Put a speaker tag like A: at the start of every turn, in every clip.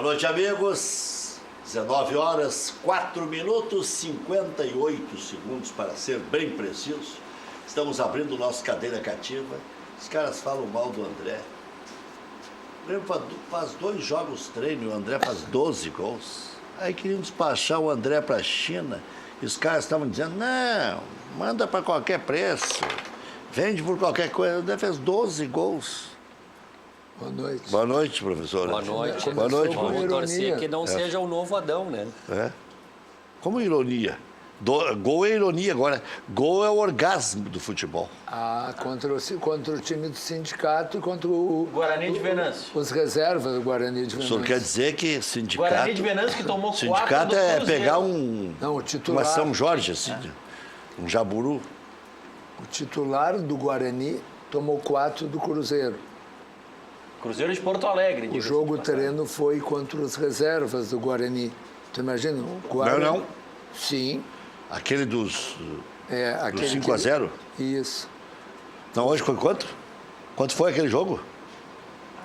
A: Boa noite, amigos. 19 horas, 4 minutos, 58 segundos, para ser bem preciso. Estamos abrindo o nosso Cadeira Cativa. Os caras falam mal do André. O Grêmio faz 2 jogos treino e o André faz 12 gols. Aí queriam despachar o André para a China e os caras estavam dizendo, não, manda para qualquer preço, vende por qualquer coisa. O André fez 12 gols.
B: Boa noite.
A: Boa noite, professor.
C: Boa noite.
A: Boa noite.
C: Vamos torcer que não seja o novo Adão, né?
A: É. Como ironia. Gol é ironia agora. Gol é o orgasmo do futebol.
B: Ah, contra o time do sindicato e contra o
D: Guarani de Venâncio.
B: Os reservas do Guarani de
A: O
B: Venâncio.
A: senhor quer dizer que sindicato...
D: Guarani de Venâncio que tomou 4
A: Sindicato
D: do
A: é
D: Cruzeiro.
A: pegar
B: Não, o titular.
A: uma São Jorge, assim, um jaburu.
B: O titular do Guarani tomou 4 do Cruzeiro.
D: Cruzeiro de Porto Alegre.
B: O jogo treino foi contra os reservas do Guarani. Tu imagina? O Guarani...
A: Não.
B: Sim.
A: Aquele dos
B: Aquele
A: 5-0?
B: Isso.
A: Não, hoje foi quanto? Quanto foi aquele jogo?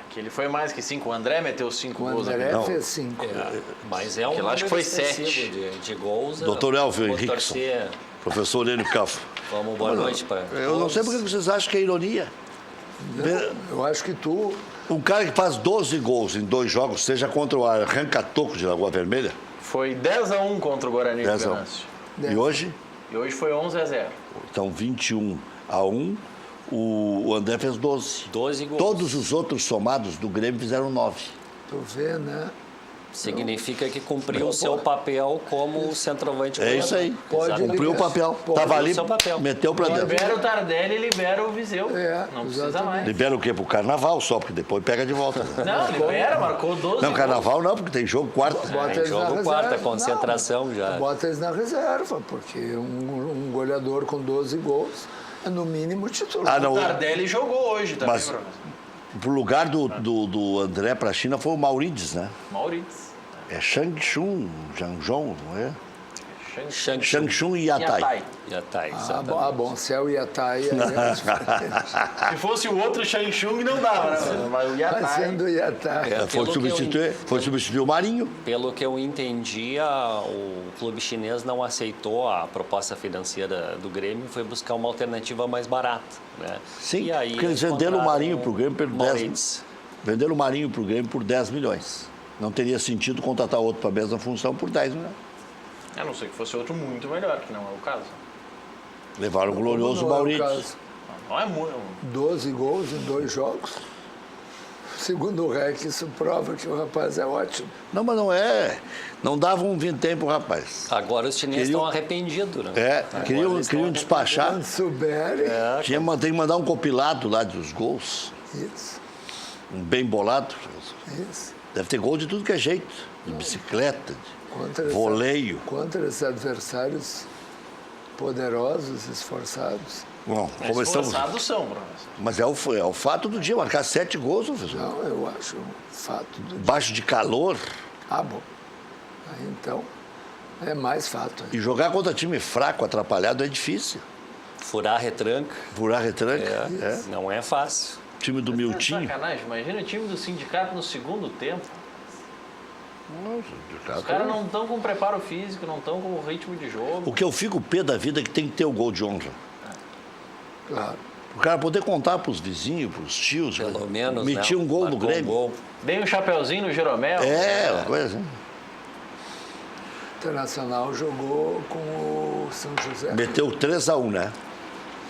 D: Aquele foi mais que 5. O André meteu 5
B: O
D: gols.
B: André
A: Não.
B: fez 5.
C: Mas é um
D: Aquilo acho que foi
C: expressivo
D: 7.
C: de gols.
A: Doutor Elvio
C: Vou
A: Henriqueson.
C: torcer.
A: Professor Lênio Cafo.
C: Vamos, boa noite para
A: Eu não sei porque vocês acham que é ironia.
B: Eu acho que tu...
A: Um cara que faz 12 gols em 2 jogos, seja contra o Arranca-Toco de Lagoa Vermelha,
D: Foi 10-1 contra o Guarani de
A: 10 a 1.
D: Venâncio.
A: E hoje,
D: E hoje foi 11-0.
A: então 21-1, o André fez 12.
C: 12 gols.
A: Todos os outros somados do Grêmio fizeram 9.
B: Tu vê, né?
C: Significa que cumpriu o seu papel como centroavante.
A: É isso aí.
B: Pode
A: Cumpriu o papel.
B: Pode.
A: Tava ali,
C: O seu papel.
A: meteu pra dentro.
D: Libera o Tardelli e libera o Viseu.
B: É,
D: não precisa
B: exatamente.
D: mais.
A: Libera o quê? Pro carnaval só, porque depois pega de volta.
D: Não, libera, marcou 12
A: Não,
D: gols.
A: carnaval não, porque tem jogo quarta.
B: Bota
C: Tem
B: eles na
C: jogo
B: reserva.
C: quarta, concentração já.
B: Bota eles na reserva, porque um goleador com 12 gols é no mínimo titular.
A: Ah, não.
D: O Tardelli jogou hoje também,
A: Mas-
D: professor.
A: Pro lugar do André pra China foi o Maurides, né?
D: Maurício.
A: É Shang-Chun, Zhangzhong, não é? Shang-Chun e Yatai.
C: Yatai,
B: Ah,
C: exatamente.
B: bom, Céu e Atai é mais diferente.
D: Se fosse o outro Shang-Chung, não dava, né? Mas o
B: Mas
D: Yatai.
B: sendo Yatai.
A: Foi
C: Pelo que
A: substituir o Marinho.
C: Pelo que eu entendi, o clube chinês não aceitou a proposta financeira do Grêmio e foi buscar uma alternativa mais barata. Né?
A: Sim,
C: E aí
A: porque eles venderam o Marinho pro Grêmio por 10
C: Maurits.
A: Venderam o Marinho pro Grêmio por 10 milhões. Não teria sentido contratar outro para a mesma função por 10 milhões.
D: A não ser que fosse outro muito melhor, que não é o caso.
A: Levaram o glorioso
B: Não é o
A: Maurides.
B: caso.
D: Não é muito.
B: 12 gols em 2 jogos. Segundo o REC, isso prova que o rapaz é ótimo.
A: Não, mas não é. Não davam um vintém pro rapaz.
C: Agora os chineses
A: Queriam-
C: estão arrependidos. Né?
A: É,
C: Agora
A: queriam
C: eles estão
A: despachar.
B: Quando souberem,
A: Tem que mandar um compilado lá dos gols.
B: isso,
A: Um bem bolado.
B: isso.
A: Deve ter gol de tudo que é jeito. De bicicleta,
B: Contra
A: de
B: essa-
A: voleio.
B: Contra esses adversários poderosos, esforçados.
A: Bom, começamos.
D: Esforçados são, professor.
A: Mas é o fato do dia, marcar 7 gols, professor.
B: Não, eu acho um fato do...
A: Baixo de calor.
B: Ah, bom. Aí, então, é mais fato.
A: E jogar contra time fraco, atrapalhado, é difícil.
C: Furar retranca
A: Furar retranca.
C: não é fácil.
A: Time do Miltinho.
D: Sacanagem, imagina o time do sindicato no segundo tempo.
A: Nossa,
D: Os caras não estão com preparo físico, não estão com o ritmo de jogo.
A: O que eu fico pé da vida é que tem que ter o gol de honra.
B: Claro.
A: O cara poder contar pros vizinhos, pros tios.
C: Pelo menos.
A: Metia
C: né?
A: um gol no
C: Marcou
A: Grêmio.
C: gol.
D: Dei um chapeuzinho no Jeromel.
A: É, uma coisa assim.
B: O Internacional jogou com o São José.
A: Meteu 3-1, né?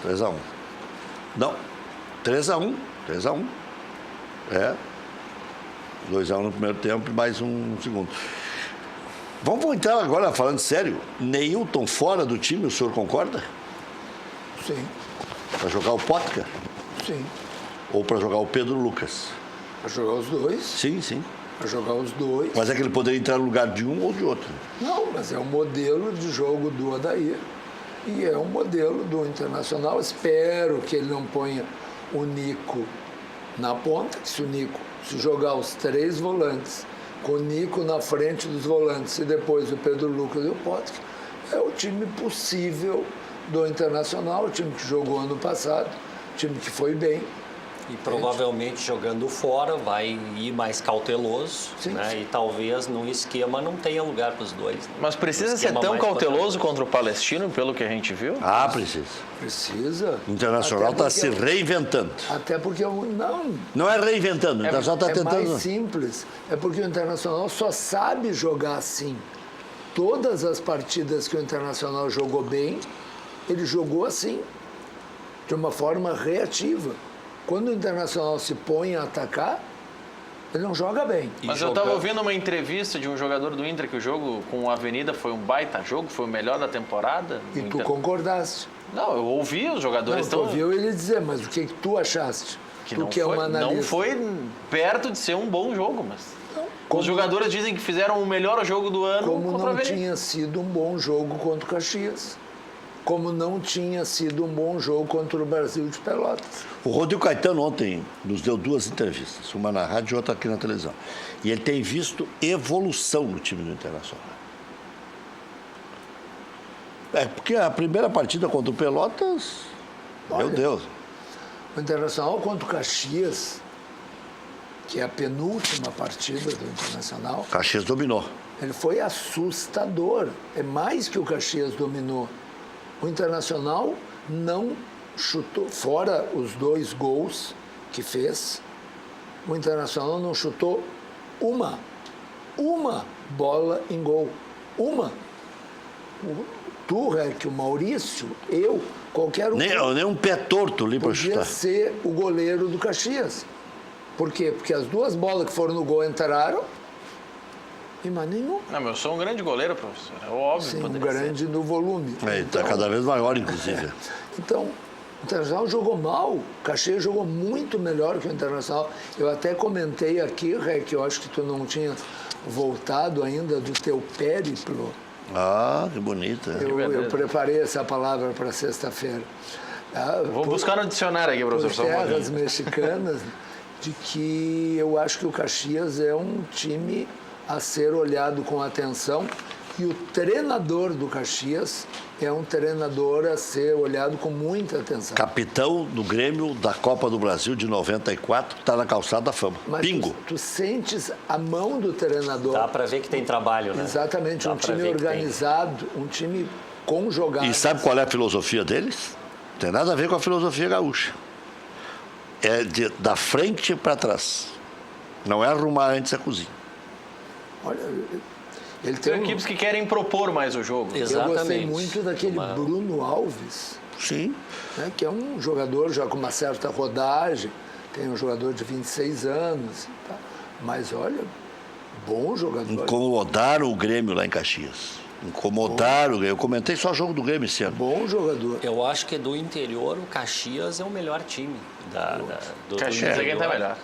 A: 3-1. Não, 3-1. 3-1. É. 2-1 no primeiro tempo e mais um no segundo. Vamos entrar agora, falando sério. Neilton fora do time, o senhor concorda?
B: Sim,
A: Para jogar o Potka?
B: sim.
A: Ou para jogar o Pedro Lucas?
B: Para jogar os dois.
A: Sim, sim.
B: Para jogar os dois.
A: Mas é que ele poderia entrar no lugar de um ou de outro.
B: Não, mas é um modelo de jogo do Odair. E é um modelo do Internacional. Espero que ele não ponha o Nico na ponta. Se o Nico, se jogar os 3 volantes, com o Nico na frente dos volantes e depois o Pedro Lucas e o Potka, é o time possível do Internacional, o time que jogou ano passado, o time que foi bem.
C: E provavelmente jogando fora vai ir mais cauteloso,
B: Sim.
C: né? E talvez no esquema não tenha lugar para os dois. Né?
D: Mas precisa
C: No
D: ser
C: esquema
D: tão
C: mais
D: cauteloso
C: conservador.
D: contra o Palestino, pelo que a gente viu?
A: Ah, precisa.
B: Precisa.
A: O Internacional
B: Até
A: está
B: porque
A: se reinventando.
B: Até porque não.
A: Não é reinventando, o Internacional está
B: É
A: tentando.
B: mais simples. É porque o Internacional só sabe jogar assim. Todas as partidas que o Internacional jogou bem, ele jogou assim, de uma forma reativa. Quando o Internacional se põe a atacar, ele não joga bem.
D: Mas eu estava ouvindo uma entrevista de um jogador do Inter que o jogo com o Avenida foi um baita jogo, foi o melhor da temporada.
B: E
D: O
B: tu
D: Inter-
B: concordaste.
D: Não, eu ouvi os
B: Não,
D: jogadores
B: tu ouviu ele dizer, mas o que tu achaste? Tu
D: não
B: que é
D: foi,
B: um analista.
D: não foi perto de ser um bom jogo, mas
B: Como-
D: os jogadores dizem que fizeram o melhor jogo do ano
B: Como
D: contra o
B: não
D: Avenida.
B: tinha sido um bom jogo contra o Caxias. Como não tinha sido um bom jogo contra o Brasil de Pelotas.
A: O Rodrigo Caetano ontem nos deu 2 entrevistas, uma na rádio e outra aqui na televisão. E ele tem visto evolução no time do Internacional. É porque a primeira partida contra o Pelotas, meu
B: Olha.
A: Deus.
B: O Internacional contra o Caxias, que é a penúltima partida do Internacional,
A: O Caxias dominou.
B: ele foi assustador. É mais que o Caxias dominou. O Internacional não chutou, fora os 2 gols que fez, o Internacional não chutou uma bola em gol. Uma. Tu, Rec, o Maurício, eu, qualquer um.
A: Nem um pé torto ali para
B: Podia
A: chutar.
B: ser o goleiro do Caxias. Por quê? Porque as 2 bolas que foram no gol entraram e mais nenhum.
D: Não, mas eu sou um grande goleiro, professor. É óbvio.
B: Sim, um
D: poderia ser.
B: grande no volume.
A: Está cada vez maior, inclusive.
B: Então, o Internacional jogou mal. O Caxias jogou muito melhor que o Internacional. Eu até comentei aqui, Rec, eu acho que tu não tinha voltado ainda do teu périplo.
A: Ah, que bonito. É.
B: Eu preparei essa palavra para sexta-feira.
D: Vou buscar no dicionário aqui,
B: Por
D: professor. só um
B: terras
D: pouquinho.
B: mexicanas, de que eu acho que o Caxias é um time a ser olhado com atenção e o treinador do Caxias é um treinador a ser olhado com muita atenção.
A: Capitão do Grêmio da Copa do Brasil de 94, está na calçada da fama.
B: Mas
A: Bingo.
B: tu sentes a mão do treinador.
C: Dá para ver que tem trabalho, né?
B: Exatamente,
C: Dá
B: um
C: pra
B: time
C: ver que tem.
B: organizado, um time com jogadas.
A: E sabe qual é a filosofia deles? Não tem nada a ver com a filosofia gaúcha. É da frente para trás. Não é arrumar antes a cozinha.
B: Olha, ele tem
D: São
B: um...
D: equipes que querem propor mais o jogo.
B: Eu gostei
C: Exatamente.
B: muito daquele
C: Uma-
B: Bruno Alves,
A: Sim.
B: né, que é um jogador já com uma certa rodagem, tem um jogador de 26 anos, tá? Mas olha, bom jogador.
A: Incomodaram o Grêmio lá em Caxias. Incomodaram o Grêmio. Eu comentei só jogo do Grêmio esse ano.
B: Bom jogador.
C: Eu acho que do interior o Caxias é o melhor time do
D: Caxias é quem tá
C: interior.
D: melhor.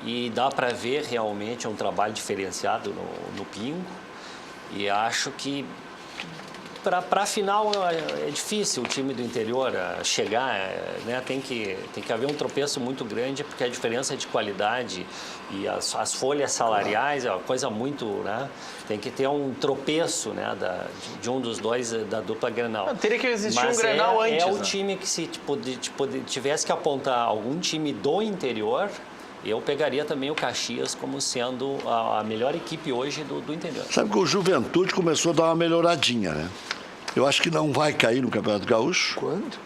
C: E dá para ver realmente um trabalho diferenciado no Pingo. E acho que para a final é difícil o time do interior chegar, né? Tem que haver um tropeço muito grande, porque a diferença de qualidade e as folhas salariais é uma coisa muito, né? Tem que ter um tropeço, né? De um dos dois da dupla Grenal.
D: Não, teria que existir
C: Mas
D: um Grenal antes,
C: É o
D: né?
C: time que se tivesse que apontar algum time do interior, eu pegaria também o Caxias como sendo a melhor equipe hoje do interior.
A: Sabe que o Juventude começou a dar uma melhoradinha, né? Eu acho que não vai cair no Campeonato Gaúcho.
B: Quando?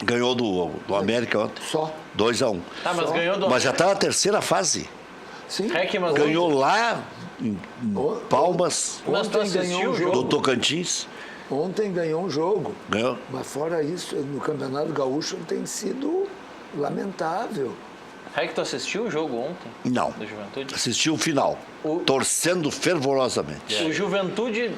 A: Ganhou do América ontem.
B: Só.
A: 2-1.
D: Tá, mas ganhou do
A: Mas já está na terceira fase.
B: Sim.
D: Rec, mas
A: Ganhou lá em Palmas,
D: Mas tu
B: Ontem
D: assistiu
B: ganhou um
D: o jogo?
A: do Tocantins.
B: Ontem ganhou um jogo.
A: Ganhou.
B: Mas fora isso, no Campeonato Gaúcho tem sido lamentável.
D: Rec, tu assistiu o jogo ontem?
A: Não.
D: Do Juventude?
A: Assistiu o final.
D: O-
A: Torcendo fervorosamente.
D: O Juventude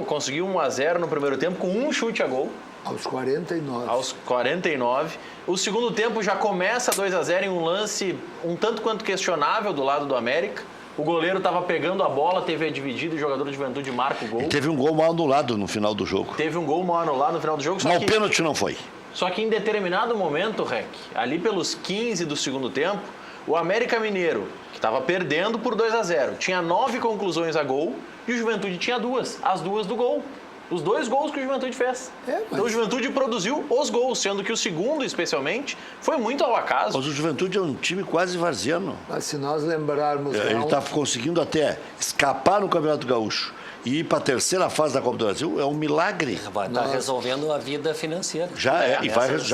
D: conseguiu 1-0 no primeiro tempo com um chute a gol,
B: Aos 49.
D: aos 49. O segundo tempo já começa 2-0 em um lance um tanto quanto questionável do lado do América. O goleiro estava pegando a bola, teve a dividida e o jogador do Juventude marca o gol.
A: Teve um gol mal anulado no final do jogo.
D: Teve um gol mal anulado no final do jogo,
A: Mas o pênalti não foi.
D: Só que em determinado momento, Rec, ali pelos 15 do segundo tempo, o América Mineiro, que estava perdendo por 2-0, tinha 9 conclusões a gol e o Juventude tinha 2, as 2 do gol. Os 2 gols que o Juventude fez. Então o Juventude produziu os gols, sendo que o segundo, especialmente, foi muito ao acaso.
A: Mas o Juventude é um time quase varziano.
B: Mas se nós lembrarmos...
A: Ele está conseguindo até escapar no Campeonato Gaúcho e ir para a terceira fase da Copa do Brasil, é um milagre.
C: Vai estar resolvendo a vida financeira.
A: Já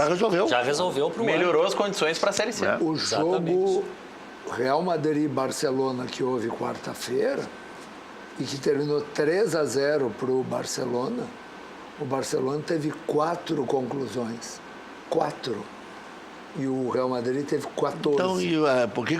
A: resolveu.
C: Já resolveu para o
D: Melhorou as condições para a Série C.
B: O jogo Real Madrid e Barcelona que houve quarta-feira e que terminou 3-0 para o Barcelona teve 4 conclusões. 4. E o Real Madrid teve 14.
A: Então, por que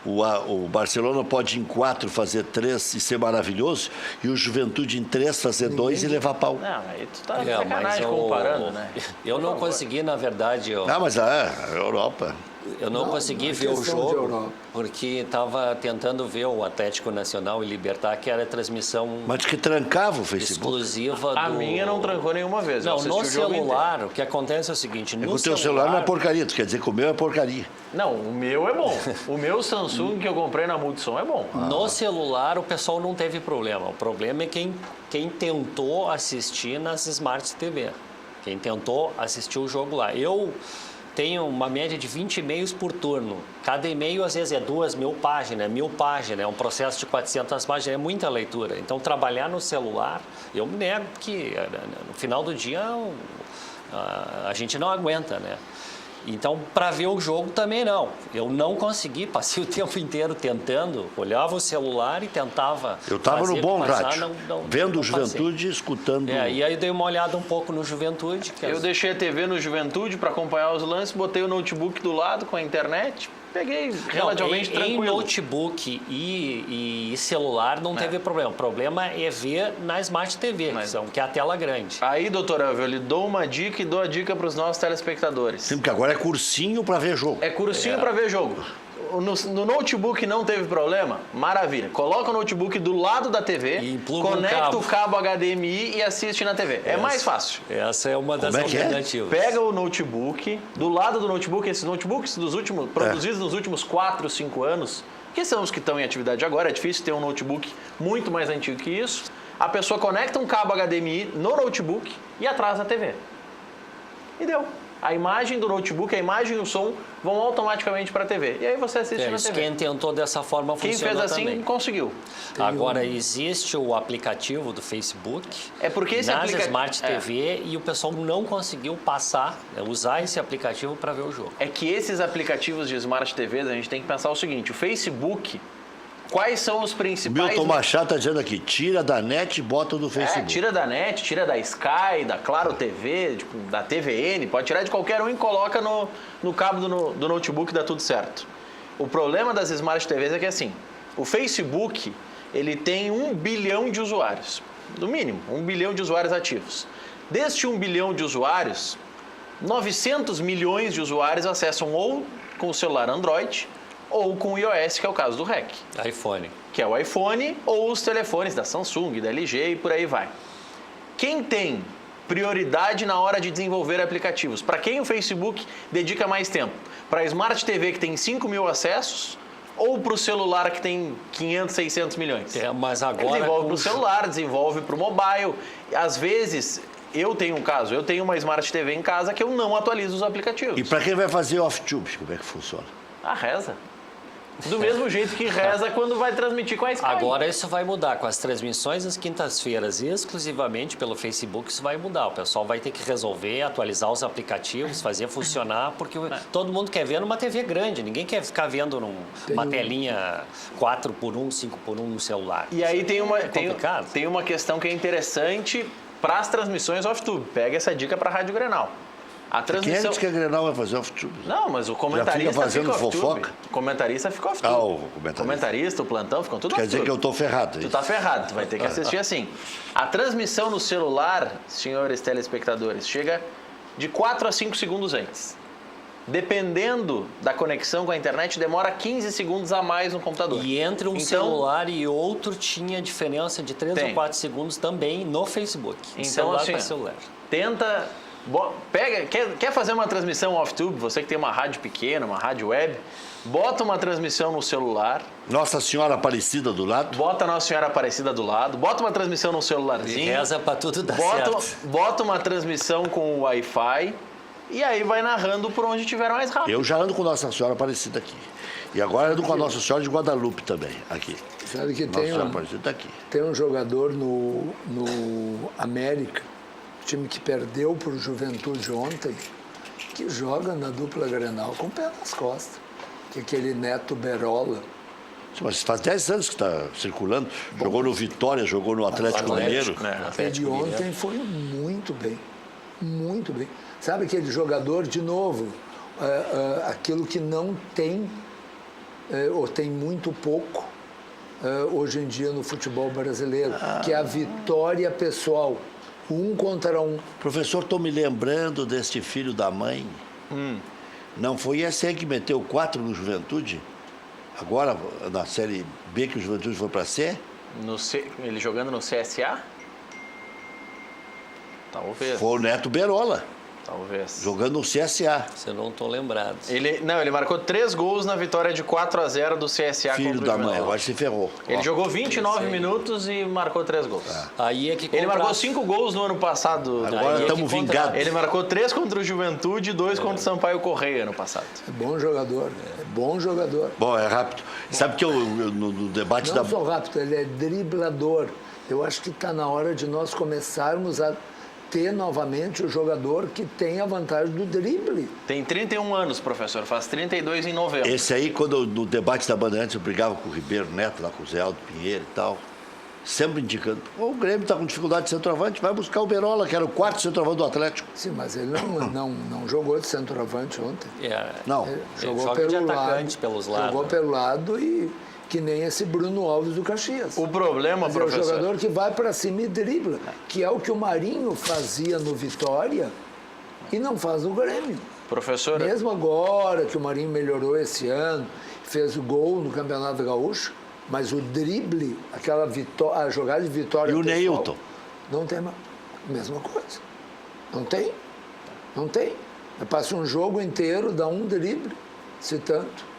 A: o Barcelona pode em 4 fazer 3 e ser maravilhoso e o Juventude em 3 fazer 2 e levar pau?
D: Não, aí tu tá sacanagem comparando, né?
C: Eu não consegui, na verdade...
A: Mas a Europa...
C: Eu não consegui ver o jogo porque estava tentando ver o Atlético Nacional e Libertar, que era a transmissão
A: Mas que trancava o Facebook.
C: exclusiva do...
D: A minha não trancou nenhuma vez.
C: Não, no celular, o que acontece é o seguinte...
A: O teu celular não é porcaria, tu quer dizer que o meu é porcaria.
D: Não, o meu é bom. O meu Samsung que eu comprei na Multissom é bom.
C: No celular o pessoal não teve problema. O problema é quem tentou assistir nas Smart TV. Quem tentou assistir o jogo lá. Eu tenho uma média de 20 e-mails por turno. Cada e-mail, às vezes, é 2.000 páginas, 1.000 páginas. É um processo de 400 páginas, é muita leitura. Então, trabalhar no celular, eu me nego que no final do dia a gente não aguenta, né? Então, para ver o jogo também não. Eu não consegui, passei o tempo inteiro tentando, olhava o celular e tentava.
A: Eu estava no bom rádio, vendo o Juventude e escutando.
C: E aí eu dei uma olhada um pouco no Juventude.
D: Eu deixei a TV no Juventude para acompanhar os lances, botei o notebook do lado com a internet, peguei relativamente tranquilo.
C: Em notebook e celular não teve problema. O problema é ver na Smart TV, que é a tela grande.
D: Aí, doutor Elvio, eu lhe dou uma dica e dou a dica para os nossos telespectadores.
A: Sim, porque agora é cursinho para ver jogo.
D: É cursinho para ver jogo. No notebook não teve problema? Maravilha. Coloca o notebook do lado da TV, conecta o cabo HDMI e assiste na TV. É mais fácil.
C: Essa é uma das alternativas.
D: Pega o notebook, do lado do notebook, esses notebooks produzidos nos últimos 4, 5 anos, que são os que estão em atividade agora, é difícil ter um notebook muito mais antigo que isso. A pessoa conecta um cabo HDMI no notebook e atrás da TV. E deu. A imagem do notebook, a imagem e o som vão automaticamente para a TV. E aí você assiste na TV.
C: Quem tentou dessa forma funciona
D: Quem fez assim
C: também.
D: Conseguiu.
C: Agora, existe o aplicativo do Facebook
D: porque esse
C: nas Smart TV e o pessoal não conseguiu usar esse aplicativo para ver o jogo.
D: É que esses aplicativos de Smart TVs, a gente tem que pensar o seguinte, o Facebook... Quais são os principais...
A: Milton Machado está dizendo aqui, tira da net e bota do Facebook.
D: Tira da net, tira da Sky, da Claro TV, da TVN, pode tirar de qualquer um e coloca no cabo do notebook, dá tudo certo. O problema das Smart TVs é que assim, o Facebook, ele tem 1 bilhão de usuários, no mínimo, 1 bilhão de usuários ativos. Deste 1 bilhão de usuários, 900 milhões de usuários acessam ou com o celular Android, ou com o iOS, que é o caso do REC.
C: iPhone.
D: Que é o iPhone ou os telefones da Samsung, da LG e por aí vai. Quem tem prioridade na hora de desenvolver aplicativos? Para quem o Facebook dedica mais tempo? Para a Smart TV, que tem 5 mil acessos, ou para o celular, que tem 500, 600 milhões?
C: Mas agora...
D: Ele desenvolve para o celular, desenvolve para o mobile. Às vezes... Eu tenho uma Smart TV em casa que eu não atualizo os aplicativos.
A: E para quem vai fazer off-tube, como é que funciona?
D: Reza. Do mesmo jeito que reza quando vai transmitir com a Sky.
C: Agora isso vai mudar. Com as transmissões às quintas-feiras, exclusivamente pelo Facebook, isso vai mudar. O pessoal vai ter que resolver, atualizar os aplicativos, fazer funcionar, porque todo mundo quer ver numa TV grande. Ninguém quer ficar vendo uma telinha 4x1, 5x1 no celular.
D: E aí tem uma questão que é interessante para as transmissões off-tube. Pega essa dica para a Rádio Grenal. A transmissão...
A: Quem é que a Grenal vai fazer off-tube?
D: Não, mas o comentarista
A: fica fazendo fofoca?
D: O comentarista fica off-tube.
A: O comentarista,
D: o plantão, ficam tudo
A: Quer
D: off-tube.
A: dizer que eu estou ferrado.
D: Tu tá ferrado, tu vai ter que assistir assim. A transmissão no celular, senhores telespectadores, chega de 4 a 5 segundos antes. Dependendo da conexão com a internet, demora 15 segundos a mais no computador.
C: E entre um celular e outro tinha diferença de 3 ou 4 segundos também no Facebook.
D: Então,
C: celular
D: assim,
C: para celular.
D: Tenta Quer fazer uma transmissão off-tube? Você que tem uma rádio pequena, uma rádio web, bota uma transmissão no celular.
A: Nossa Senhora Aparecida do lado.
D: Bota Nossa Senhora Aparecida do lado. Bota uma transmissão no celularzinho.
C: E reza pra tudo dar certo.
D: Bota uma transmissão com o Wi-Fi e aí vai narrando por onde tiver mais rápido.
A: Eu já ando com Nossa Senhora Aparecida aqui. E agora ando com a Nossa Senhora de Guadalupe também, aqui.
B: Sabe que
A: Nossa Senhora Aparecida aqui.
B: tem um jogador no América, time que perdeu para o Juventude ontem, que joga na dupla Grenal com o pé nas costas. Que é aquele Neto Berola.
A: Mas faz 10 anos que está circulando. Jogou no Vitória, jogou no Atlético Mineiro.
B: Ele de ontem foi muito bem. Muito bem. Sabe aquele jogador, de novo, aquilo que não tem, ou tem muito pouco, hoje em dia no futebol brasileiro, que é a vitória pessoal. 1 contra 1.
A: Professor, estou me lembrando deste filho da mãe. Não foi esse aí que meteu 4 no Juventude? Agora, na Série B, que o Juventude foi para C?
D: Ele jogando no CSA? Talvez.
A: Foi o Neto Berola,
D: Talvez.
A: jogando no CSA.
C: Se eu não estou lembrado.
D: Ele marcou 3 gols na vitória de 4-0 do CSA
A: Filho
D: contra o
A: da
D: Juventude.
A: mãe, agora se ferrou.
D: Ele
A: Ó.
D: jogou 29 minutos e marcou 3 gols.
C: Aí é que
D: Ele marcou
C: contrasta.
D: 5 gols no ano passado.
A: Agora
C: Aí é
A: estamos
C: que
A: vingados.
D: Ele marcou 3 contra o Juventude e 2 contra o Sampaio Correia no passado.
B: É bom jogador. É bom jogador.
A: Bom, é rápido. Sabe que no debate
B: Não
A: da...
B: só rápido, ele é driblador. Eu acho que está na hora de nós começarmos a ter novamente o jogador que tem a vantagem do drible.
D: Tem 31 anos, professor. Faz 32 em novembro.
A: Esse aí, quando no debate da Bandeirantes eu brigava com o Ribeiro Neto, lá com o Zé Aldo Pinheiro e tal, sempre indicando, o Grêmio está com dificuldade de centroavante, vai buscar o Berola, que era o 4º centroavante do Atlético.
B: Sim, mas ele não jogou de centroavante ontem.
A: Não.
B: Ele
C: Ele
B: jogou
C: joga
B: pelo
C: de
B: lado,
C: atacante pelos lados.
B: Jogou pelo lado e que nem esse Bruno Alves do Caxias.
D: O problema,
B: Mas é o
D: professor...
B: jogador que vai para cima e dribla, que é o que o Marinho fazia no Vitória e não faz no Grêmio.
D: Professor,
B: Mesmo agora que o Marinho melhorou esse ano, fez o gol no Campeonato Gaúcho, mas o drible, a jogada de vitória...
A: E o
B: pessoal,
A: Neilton?
B: Não tem a mesma coisa. Não tem. Não tem. Passa um jogo inteiro, dá um drible, se tanto.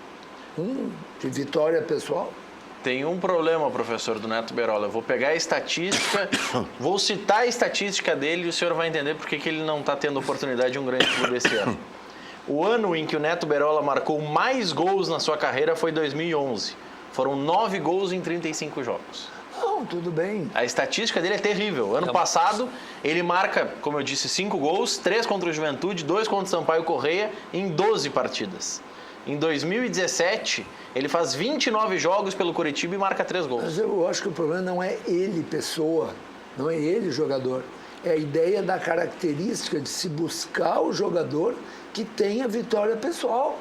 B: De vitória pessoal.
D: tem um problema, professor, do Neto Berola. Eu vou pegar a estatística, vou citar a estatística dele e o senhor vai entender por que ele não está tendo oportunidade de um grande clube esse ano. O ano em que o Neto Berola marcou mais gols na sua carreira foi 2011. Foram 9 gols em 35 jogos.
B: Não, tudo bem.
D: A estatística dele é terrível. Ano passado, ele marca, como eu disse, 5 gols, 3 contra o Juventude, 2 contra o Sampaio Correia, em 12 partidas. Em 2017, ele faz 29 jogos pelo Coritiba e marca 3 gols.
B: Mas eu acho que o problema não é ele, pessoa, não é ele, jogador. É a ideia da característica de se buscar o jogador que tenha vitória pessoal.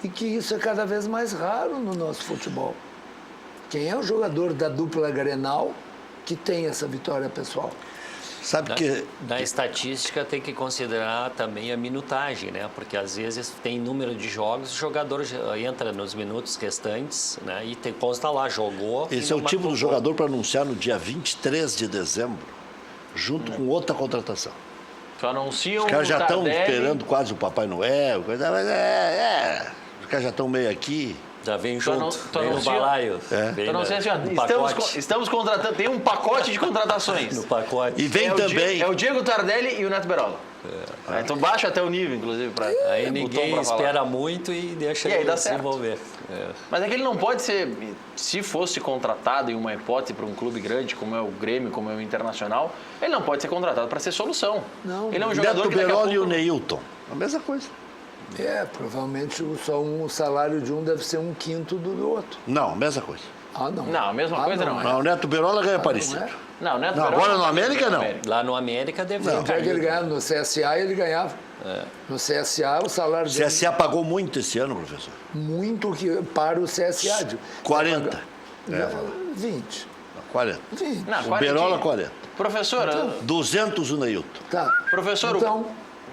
B: E que isso é cada vez mais raro no nosso futebol. Quem é o jogador da dupla Grenal que tem essa vitória pessoal?
A: Sabe que...
C: Na estatística tem que considerar também a minutagem, né? Porque às vezes tem número de jogos, o jogador entra nos minutos restantes, né? E consta lá, jogou...
A: Esse é o tipo do jogador para anunciar no dia 23 de dezembro, junto com outra contratação.
D: Só anunciam
A: Os caras já
D: o
A: estão
D: Tardelli.
A: esperando quase o Papai Noel, coisa, mas os caras já estão meio aqui.
C: Já vem
D: Só
C: junto,
D: não-
C: vem no
D: anuncia-
C: balaio.
A: É.
C: Vem
D: Eu não sei assim, ó,
C: no
D: estamos,
C: pacote.
D: estamos contratando, tem um pacote de contratações.
C: No pacote.
A: E vem
D: é
A: também...
D: É o Diego Tardelli e o Neto Berola. Então baixa até o nível, inclusive, para
C: Aí ninguém espera muito e deixa
D: E aí
C: ele
D: dá
C: se
D: certo.
C: envolver.
D: Mas é que ele não pode ser, se fosse contratado em uma hipótese para um clube grande, como é o Grêmio, como é o Internacional, ele não pode ser contratado para ser solução.
B: Não.
D: Ele é um jogador
A: Neto
D: que daqui a
A: Berola e o
D: pouco...
A: Neilton. A mesma coisa.
B: Provavelmente só o salário de um deve ser um quinto do outro.
A: Não, mesma coisa.
B: Ah, não.
D: Não, a mesma coisa não é.
A: Não, o Neto Berola ganha parecido.
B: Não é?
D: Não, o Neto
A: Não,
D: Berola
A: agora no
D: tá
A: América,
D: no
A: não.
D: América.
C: Lá no América deve
B: Onde é que ele ganhava? No CSA ele ganhava. No CSA o salário
A: O
B: dele
A: CSA pagou muito esse ano, professor.
B: muito que para o CSA.
A: 40.
B: 20.
A: 40.
B: 20.
D: Não,
A: O
D: 40.
A: Berola, 40.
D: Professor,
A: 200 o Neilton.
B: Tá.
D: Professor,
B: Então,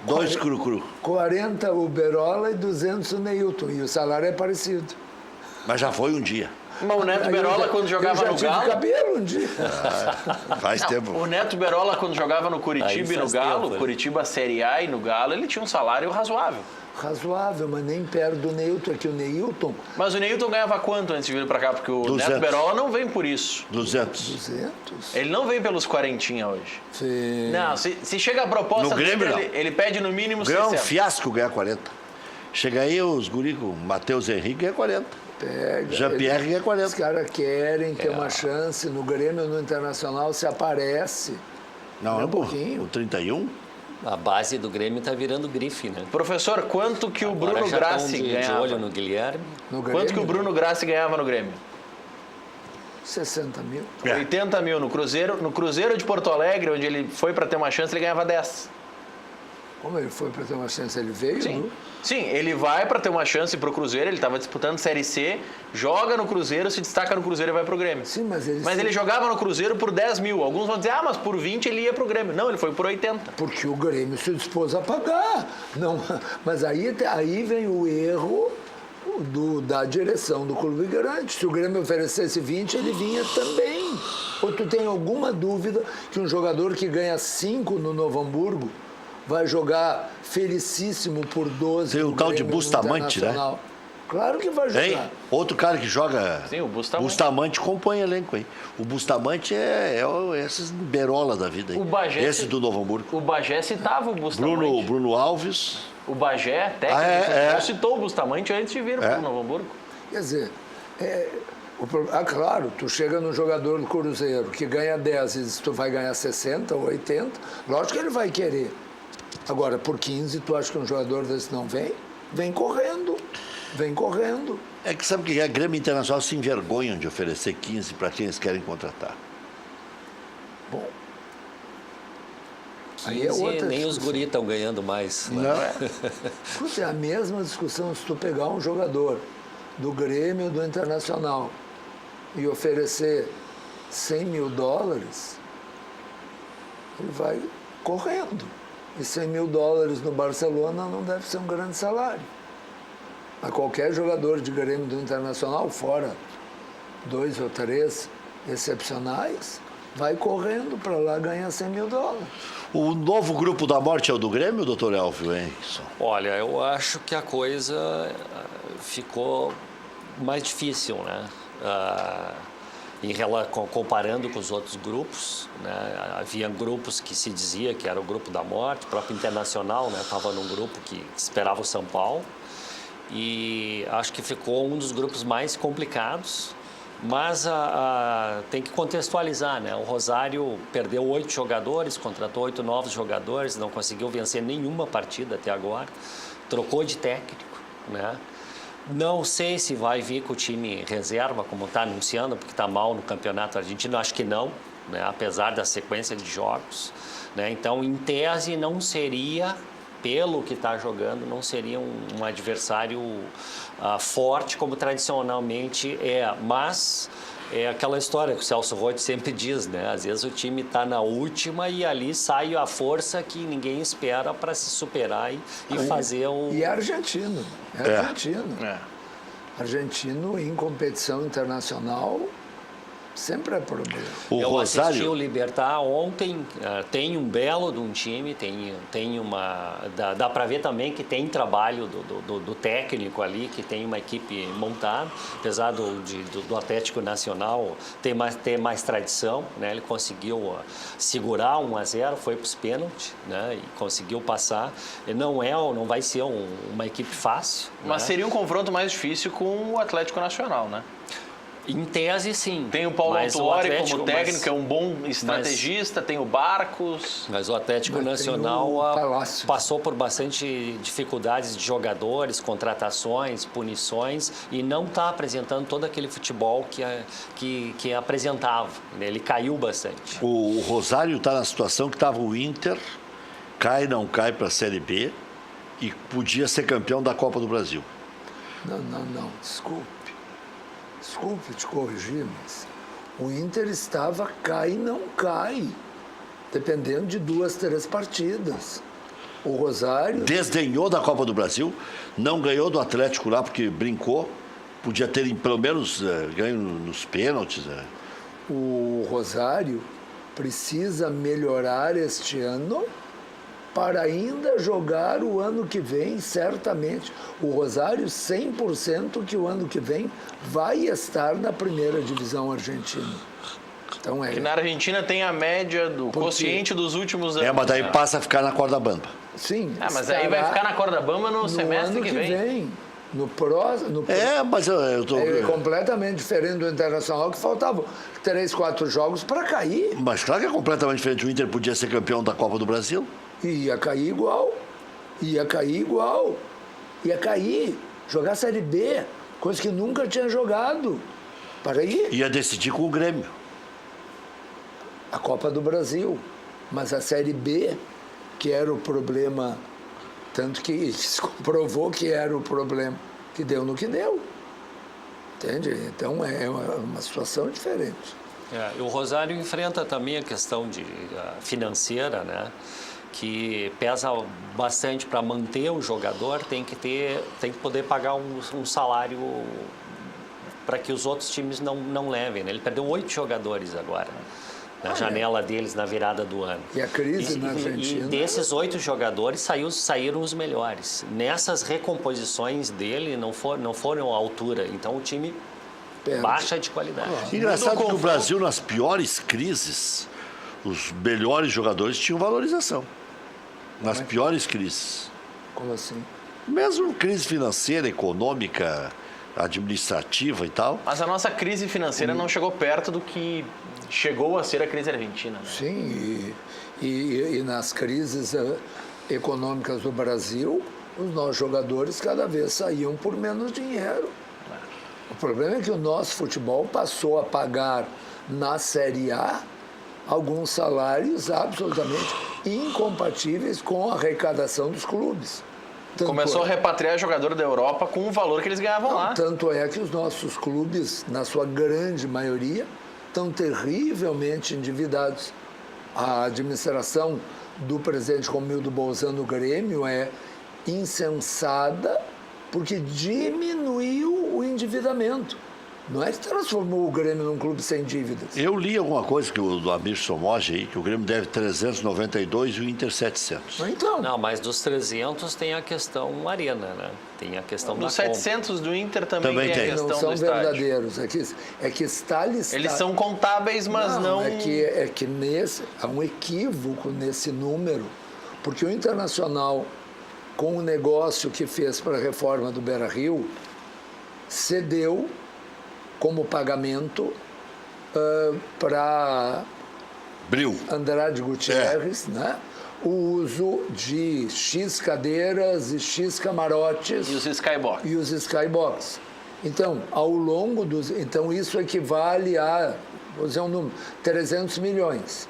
A: 2 cru-cru.
B: 40 o Berola e 200 o Neilton. E o salário é parecido.
A: Mas já foi um dia.
D: Mas o Neto
B: Aí
D: Berola, quando jogava
B: eu já
D: no
B: tive
D: Galo...
B: cabelo um dia.
A: Faz tempo.
D: O Neto Berola, quando jogava no Curitiba
C: Aí
D: e no
C: faz
D: Galo,
C: tempo, né?
D: Curitiba Série A e no Galo, ele tinha um salário razoável.
B: Razoável, mas nem perto do Neilton. É que o Neilton,
D: Mas o Neilton ganhava quanto antes de vir pra cá? Porque o
A: 200.
D: Neto Berola não vem por isso.
A: 200.
B: 200.
D: Ele não vem pelos 40 hoje.
B: Sim.
D: Não, se chega a proposta
A: No Grêmio,
D: dele, ele pede no mínimo
A: Ganhar um
D: 60.
A: fiasco ganhar 40. Chega aí os guri com Matheus Henrique ganha 40.
B: Pega.
A: Jean-Pierre ganha
B: Os
A: 40.
B: caras querem ter uma chance no Grêmio ou no Internacional, se aparece.
A: Não,
B: um
A: pô,
B: pouquinho.
A: o 31.
C: A base do Grêmio tá virando grife, né?
D: Professor, quanto que o
C: Agora
D: Bruno
C: já tão
D: Grassi
C: de
D: ganhava?
C: olho no Guilherme.
B: No Grêmio,
D: Quanto que o Bruno Grassi ganhava no Grêmio?
B: 60 mil.
D: 80 mil. No Cruzeiro de Porto Alegre, onde ele foi para ter uma chance, ele ganhava 10.
B: Como ele foi para ter uma chance? Ele veio?
D: Sim. Sim, ele vai para ter uma chance pro Cruzeiro, ele estava disputando Série C, joga no Cruzeiro, se destaca no Cruzeiro e vai pro Grêmio.
B: Sim, mas
D: ele jogava no Cruzeiro por 10 mil. Alguns vão dizer, mas por 20 ele ia pro Grêmio. Não, ele foi por 80.
B: Porque o Grêmio se dispôs a pagar. Não, mas aí vem o erro da direção do Clube Grande. Se o Grêmio oferecesse 20, ele vinha também. Ou tu tem alguma dúvida que um jogador que ganha 5 no Novo Hamburgo vai jogar felicíssimo por 12
A: Tem o
B: no
A: tal de
B: Grêmio, no
A: Bustamante, né?
B: Internacional? Claro que vai jogar.
A: Hein? Outro cara que joga.
D: Sim, o Bustamante.
A: Bustamante compõe elenco, hein? O Bustamante é esses berola da vida, hein?
D: O Bagé
A: Esse
D: se-
A: do Novo Hamburgo.
D: O Bagé citava o Bustamante.
A: Bruno Alves.
D: O Bagé, técnico, citou o Bustamante antes de vir pro Novo Hamburgo.
B: Quer dizer, claro, tu chega no jogador do Cruzeiro que ganha 10 e diz que tu vai ganhar 60 ou 80, lógico que ele vai querer. Agora, por 15, tu acha que um jogador desse não vem? Vem correndo, vem correndo.
A: É que sabe que a Grêmio Internacional se envergonham de oferecer 15 para quem eles querem contratar.
B: Bom, aí é
C: 15,
B: outra
C: nem os
B: discussão.
C: guri estão ganhando mais. Né?
A: Não.
B: É a mesma discussão se tu pegar um jogador do Grêmio ou do Internacional e oferecer 100 mil dólares, ele vai correndo. E 100 mil dólares no Barcelona não deve ser um grande salário. A qualquer jogador de Grêmio do Internacional, fora 2 ou 3 excepcionais, vai correndo para lá ganhar 100 mil dólares.
A: O novo grupo da morte é o do Grêmio, doutor Elvio, hein?
C: Olha, eu acho que a coisa ficou mais difícil, né? Comparando com os outros grupos, né? Havia grupos que se dizia que era o grupo da morte, o próprio Internacional, né? Estava num grupo que esperava o São Paulo e acho que ficou um dos grupos mais complicados, mas tem que contextualizar, né? O Rosário perdeu 8 jogadores, contratou 8 novos jogadores, não conseguiu vencer nenhuma partida até agora, trocou de técnico, né? Não sei se vai vir com o time reserva, como está anunciando, porque está mal no campeonato argentino. Acho que não, né? Apesar da sequência de jogos, né? Então, em tese, não seria, pelo que está jogando, não seria um adversário forte, como tradicionalmente é. Mas é aquela história que o Celso Roth sempre diz, né? Às vezes o time está na última e ali sai a força que ninguém espera para se superar e fazer o...
B: E é argentino. É argentino.
D: É.
B: Argentino em competição internacional sempre é problema.
A: O
C: Eu assisti o
A: Rosário.
C: Libertar ontem, tem um belo de um time, tem uma... Dá para ver também que tem trabalho do técnico ali, que tem uma equipe montada, apesar do Atlético Nacional ter mais tradição, né? Ele conseguiu segurar 1-0, foi para os pênaltis, né? E conseguiu passar. E não vai ser uma equipe fácil.
D: Mas
C: né?
D: seria um confronto mais difícil com o Atlético Nacional, né?
C: Em tese, sim.
D: Tem o Paulo
C: Mas o
D: Autuori
C: Atlético-
D: como técnico,
C: mas-
D: que é um bom estrategista, tem o Barcos.
C: Mas o Atlético
B: Mas tem
C: Nacional
B: o Palácios.
C: passou por bastante dificuldades de jogadores, contratações, punições e não está apresentando todo aquele futebol que apresentava. Ele caiu bastante.
A: O Rosário está na situação que estava o Inter, não cai para a Série B e podia ser campeão da Copa do Brasil.
B: Não, desculpe. Desculpe te corrigir, mas o Inter estava cai e não cai, dependendo de 2, 3 partidas. O Rosário...
A: Desdenhou da Copa do Brasil, não ganhou do Atlético lá porque brincou, podia ter pelo menos ganho nos pênaltis.
B: O Rosário precisa melhorar este ano para ainda jogar o ano que vem, certamente. O Rosário, 100% que o ano que vem vai estar na primeira divisão argentina. Então
D: Que na Argentina tem a média do quociente dos últimos anos.
A: Mas daí passa a ficar na corda bamba.
B: Sim.
D: Mas aí vai ficar na corda bamba no semestre
B: ano
D: que vem.
B: No próximo.
A: Mas eu tô...
B: É completamente diferente do Internacional, que faltavam 3, 4 jogos para cair.
A: Mas claro que é completamente diferente. O Inter podia ser campeão da Copa do Brasil.
B: E ia cair igual. Ia cair. Jogar Série B, coisa que nunca tinha jogado. Para aí.
A: Ia decidir com o Grêmio.
B: A Copa do Brasil. Mas a Série B, que era o problema, tanto que se comprovou que era o problema, que deu no que deu. Entende? Então é uma situação diferente.
C: O Rosário enfrenta também a questão financeira, né? Que pesa bastante para manter o jogador, tem que poder pagar um salário para que os outros times não levem, né? Ele perdeu 8 jogadores agora, na janela deles, na virada do ano.
B: E a crise na Argentina...
C: E desses 8 jogadores saíram os melhores. Nessas recomposições dele não foram à altura, então o time baixa de qualidade.
A: Engraçado que no Brasil, nas piores crises, os melhores jogadores tinham valorização. Nas piores crises.
B: Como assim?
A: Mesmo crise financeira, econômica, administrativa e tal.
D: Mas a nossa crise financeira não chegou perto do que chegou a ser a crise argentina. Né?
B: Sim, e nas crises econômicas do Brasil, os nossos jogadores cada vez saíam por menos dinheiro. O problema é que o nosso futebol passou a pagar na Série A alguns salários absolutamente incompatíveis com a arrecadação dos clubes.
D: Começou a repatriar jogador da Europa com o valor que eles ganhavam lá.
B: Tanto é que os nossos clubes, na sua grande maioria, estão terrivelmente endividados. A administração do presidente Romildo Bolzan no Grêmio é insensada porque diminuiu o endividamento. Não é que transformou o Grêmio num clube sem dívidas.
A: Eu li alguma coisa que do Amir Somoge aí, que o Grêmio deve 392 e o Inter 700.
B: Então,
C: Não, mas dos 300 tem a questão arena, né? Tem a questão da
D: Dos
C: compra.
D: 700 do Inter também
A: Também
D: tem a
A: tem.
D: questão
B: não são
D: do estádio.
B: verdadeiros. É que está listado.
D: Eles são contábeis, mas não...
B: É que há um equívoco nesse número, porque o Internacional, com o negócio que fez para a reforma do Beira-Rio, cedeu como pagamento para
A: Bril.
B: Andrade Gutierrez, né? O uso de X cadeiras e X camarotes
D: E os Skybox.
B: e os skybox. Então, ao longo dos... Então, isso equivale a, vou dizer um número, 300 milhões,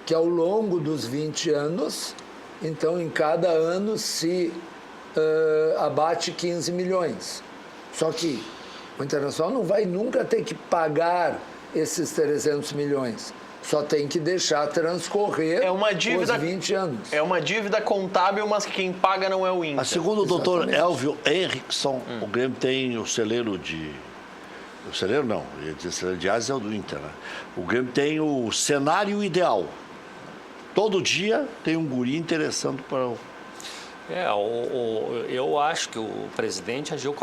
B: que ao longo dos 20 anos, então, em cada ano se abate 15 milhões. Só que o Internacional não vai nunca ter que pagar esses 300 milhões. Só tem que deixar transcorrer os 20 anos.
D: É uma dívida contábil, mas que quem paga não é o Inter.
A: Mas segundo o doutor
B: Exatamente.
A: Elvio Henriksson, o Grêmio tem o celeiro de... O celeiro não, eu ia dizer celeiro de asas é o do Inter, né? O Grêmio tem o cenário ideal. Todo dia tem um guri interessando para o...
C: Eu acho que o presidente agiu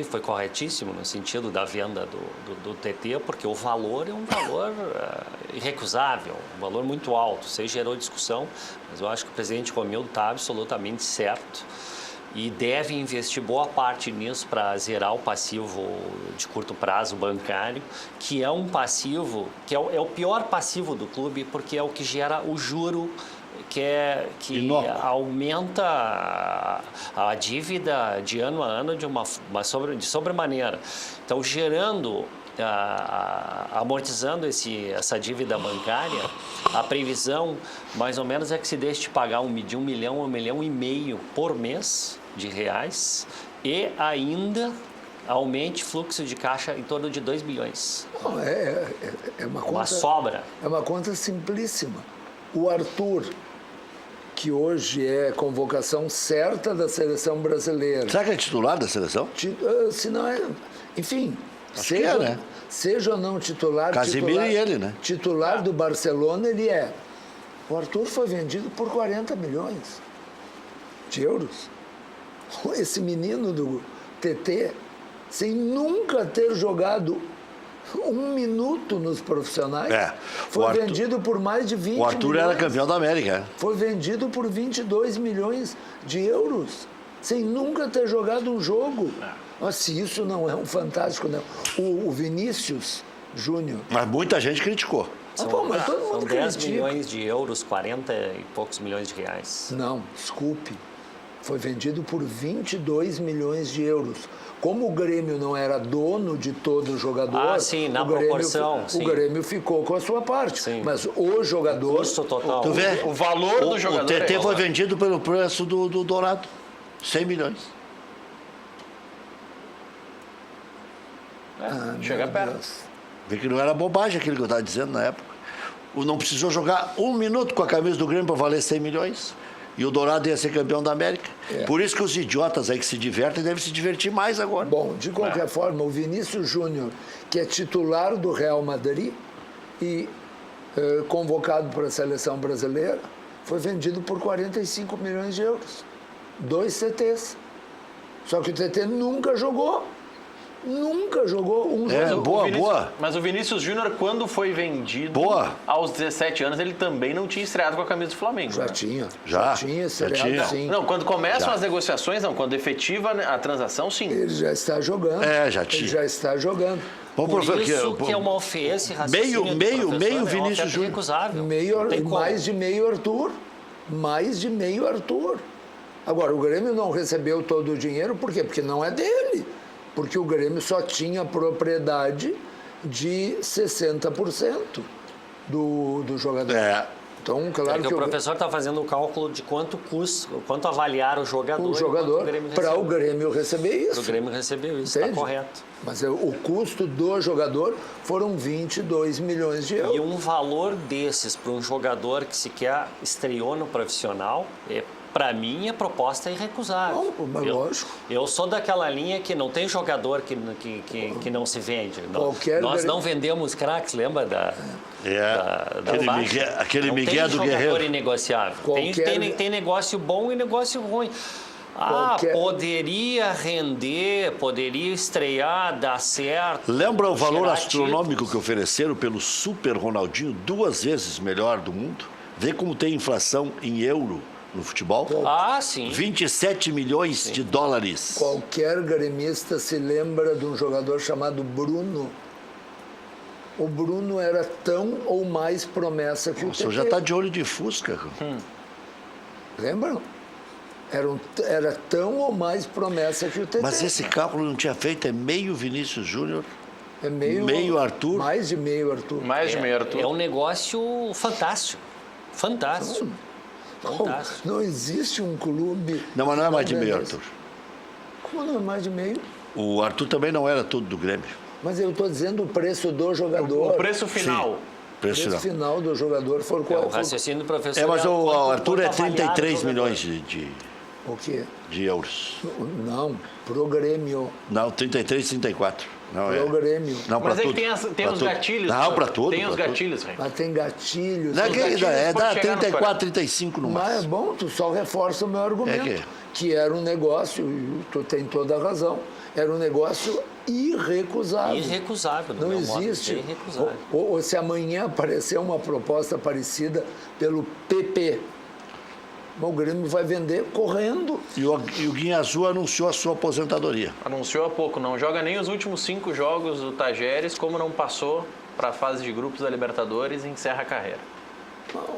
C: foi corretíssimo no sentido da venda do TT, porque o valor é um valor irrecusável, um valor muito alto. Isso aí gerou discussão, mas eu acho que o presidente Romildo está absolutamente certo e deve investir boa parte nisso para zerar o passivo de curto prazo bancário, que é um passivo, que é o pior passivo do clube, porque é o que gera o juro que aumenta a dívida de ano a ano de sobremaneira. Então, amortizando essa dívida bancária, a previsão mais ou menos é que se deixe de pagar de 1 milhão a 1,5 milhão por mês de reais e ainda aumente fluxo de caixa em torno de 2 bilhões.
B: Não, é uma conta,
C: uma sobra.
B: É uma conta simplíssima. O Arthur, que hoje é convocação certa da seleção brasileira.
A: Será que é titular da seleção?
B: Se não é... Enfim,
A: Acho que é, né?
B: seja ou não titular...
A: Casemiro e ele, né?
B: Titular do Barcelona, ele é. O Arthur foi vendido por 40 milhões de euros. Esse menino do TT, sem nunca ter jogado um minuto nos profissionais, foi vendido por mais de 20 milhões.
A: O Arthur era campeão da América.
B: Foi vendido por 22 milhões de euros, sem nunca ter jogado um jogo. Mas se isso não é um fantástico, não. O Vinícius Júnior...
A: Mas muita gente criticou.
B: Mas todo mundo
C: São 10
B: critica.
C: milhões de euros, 40 e poucos milhões de reais.
B: Não, desculpe. Foi vendido por 22 milhões de euros. Como o Grêmio não era dono de todo o jogador...
C: Ah, sim, na proporção.
B: O Grêmio ficou com a sua parte.
C: Sim.
B: Mas o jogador...
C: Custo total.
A: Tu vê?
D: O valor do jogador
A: O TT
D: é
A: foi vendido pelo preço do Dourado. 100 milhões.
D: Chega
B: Meu
D: perto.
B: Deus.
A: Vê que não era bobagem aquilo que eu estava dizendo na época. O não precisou jogar um minuto com a camisa do Grêmio para valer 100 milhões. E o Dourado ia ser campeão da América. Por isso que os idiotas aí que se divertem devem se divertir mais agora.
B: Bom, de qualquer forma, o Vinícius Júnior, que é titular do Real Madrid e convocado para a seleção brasileira, foi vendido por 45 milhões de euros. 2 CTs. Só que o TT nunca jogou. Nunca jogou um jogo.
A: Boa.
D: Mas o Vinícius Júnior, quando foi vendido, aos 17 anos, ele também não tinha estreado com a camisa do Flamengo.
B: Já
D: né?
B: tinha.
A: Já
B: tinha,
A: tinha.
B: sim.
D: Não, quando começam as negociações, não. Quando efetiva a transação, sim.
B: Ele já está jogando.
A: Já tinha.
B: Ele já está jogando.
A: Vamos
C: Por
A: professor,
C: isso que é uma ofensa,
A: meio Vinícius Júnior.
C: Recusável.
B: Mais de meio Arthur. Mais de meio Arthur. Agora, o Grêmio não recebeu todo o dinheiro, por quê? Porque não é dele. Porque o Grêmio só tinha propriedade de 60% do jogador. Então, claro
C: que o professor está fazendo o cálculo de quanto custa, quanto avaliar o jogador,
B: para o Grêmio receber isso.
C: Para o Grêmio receber isso, está correto.
B: Mas o custo do jogador foram 22 milhões de euros.
C: E um valor desses para um jogador que sequer estreou no profissional, para mim, a proposta é irrecusável.
B: Mas lógico.
C: Eu sou daquela linha que não tem jogador que não se vende. Nós não vendemos craques, lembra
A: aquele Miguel do Guerreiro.
C: Não tem jogador inegociável. Tem negócio bom e negócio ruim. Poderia render, poderia estrear, dar certo.
A: Lembra o valor astronômico que ofereceram pelo Super Ronaldinho, 2 vezes melhor do mundo? Vê como tem inflação em euro no futebol?
C: Sim.
A: 27 milhões de dólares.
B: Qualquer gremista se lembra de um jogador chamado Bruno. O Bruno era tão ou mais promessa que o TT.
A: O senhor já está de olho de Fusca.
B: Lembram? Era tão ou mais promessa que o TT.
A: Mas esse cálculo não tinha feito, é meio Vinícius Júnior,
B: é meio
A: Arthur.
B: Mais de meio Arthur.
C: É um negócio fantástico. Fantástico.
B: Não existe um clube...
A: Não, mas não é mais de meio, Arthur.
B: Como não é mais de meio?
A: O Arthur também não era tudo do Grêmio.
B: Mas eu estou dizendo o preço do jogador.
D: O preço final.
A: Sim. Preço
B: final do jogador for qual?
C: O raciocínio do professor...
A: mas o Arthur é 33 milhões
B: o quê?
A: De euros.
B: Não, pro Grêmio.
A: Não, 33, 34. Não,
B: pro Grêmio.
A: Não,
D: mas
A: tudo.
D: Tem os gatilhos.
A: Não, para tudo.
D: Tem os gatilhos,
B: Rei. Mas tem gatilhos.
A: Dá 34, 35 no máximo.
B: Mas é bom, tu só reforça o meu argumento. Que era um negócio, tu tem toda a razão, era um negócio irrecusável.
C: Irrecusável.
B: Não existe.
C: Irrecusável.
B: Ou se amanhã aparecer uma proposta parecida pelo PP, o Grêmio vai vender correndo.
A: E o Guinha Azul anunciou a sua aposentadoria.
D: Anunciou há pouco. Não joga nem os últimos 5 jogos do Tajeres, como não passou para a fase de grupos da Libertadores e encerra a carreira.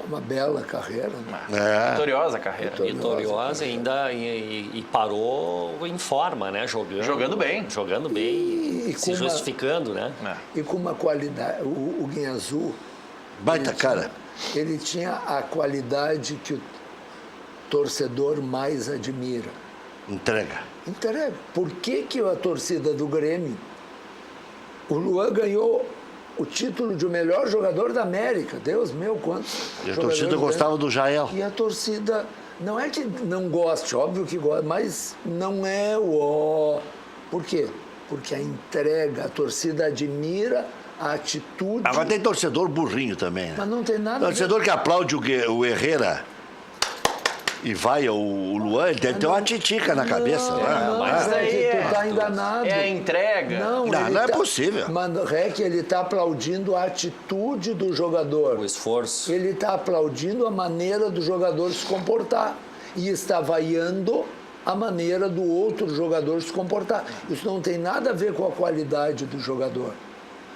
B: Uma bela carreira. Né?
D: Vitoriosa carreira.
C: Vitoriosa ainda e parou em forma, né? Jogando bem. Jogando bem e se justificando, né?
B: E com uma qualidade. O Guinha Azul...
A: Baita cara.
B: Ele tinha a qualidade que o torcedor mais admira.
A: Entrega.
B: Por que a torcida do Grêmio... O Luan ganhou o título de o melhor jogador da América. Deus meu, quantos...
A: E a torcida gostava do Jael.
B: E a torcida Não é que não goste, óbvio que gosta, mas não é o... Por quê? Porque a entrega, a torcida admira a atitude...
A: Agora tem torcedor burrinho também, né?
B: Mas não tem nada...
A: Torcedor que aplaude o Herrera e vai o Luan, ele deve ter uma titica na cabeça,
B: Não,
A: né?
D: mas daí
B: tu tá enganado.
D: É a entrega.
A: Não é possível.
B: Mano, Rec, ele tá aplaudindo a atitude do jogador.
C: O esforço.
B: Ele está aplaudindo a maneira do jogador se comportar e está vaiando a maneira do outro jogador se comportar. Isso não tem nada a ver com a qualidade do jogador.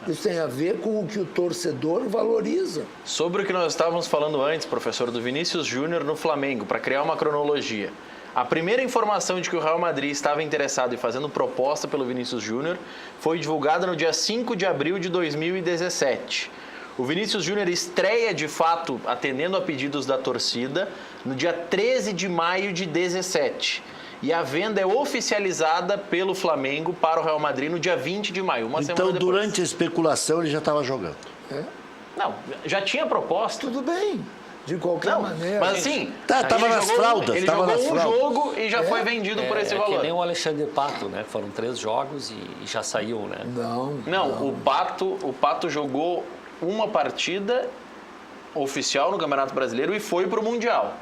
B: Isso tem a ver com o que o torcedor valoriza.
D: Sobre o que nós estávamos falando antes, professor, do Vinícius Júnior no Flamengo, para criar uma cronologia. A primeira informação de que o Real Madrid estava interessado em fazendo proposta pelo Vinícius Júnior foi divulgada no dia 5 de abril de 2017. O Vinícius Júnior estreia, de fato, atendendo a pedidos da torcida, no dia 13 de maio de 2017. E a venda é oficializada pelo Flamengo para o Real Madrid no dia 20 de maio, uma semana
A: Então,
D: depois.
A: durante a especulação, ele já estava jogando.
D: Não, já tinha proposta.
B: Tudo bem, de qualquer maneira.
D: Mas assim,
A: Tava
D: ele
A: nas
D: jogou-
A: fraldas,
D: Ele
A: tava
D: jogou
A: nas
D: um
A: fraldas.
D: jogo e já foi vendido por esse
C: É
D: valor.
C: que nem o Alexandre Pato, né? Foram 3 jogos e já saiu, né?
B: Não.
D: O Pato jogou uma partida oficial no Campeonato Brasileiro e foi para o Mundial.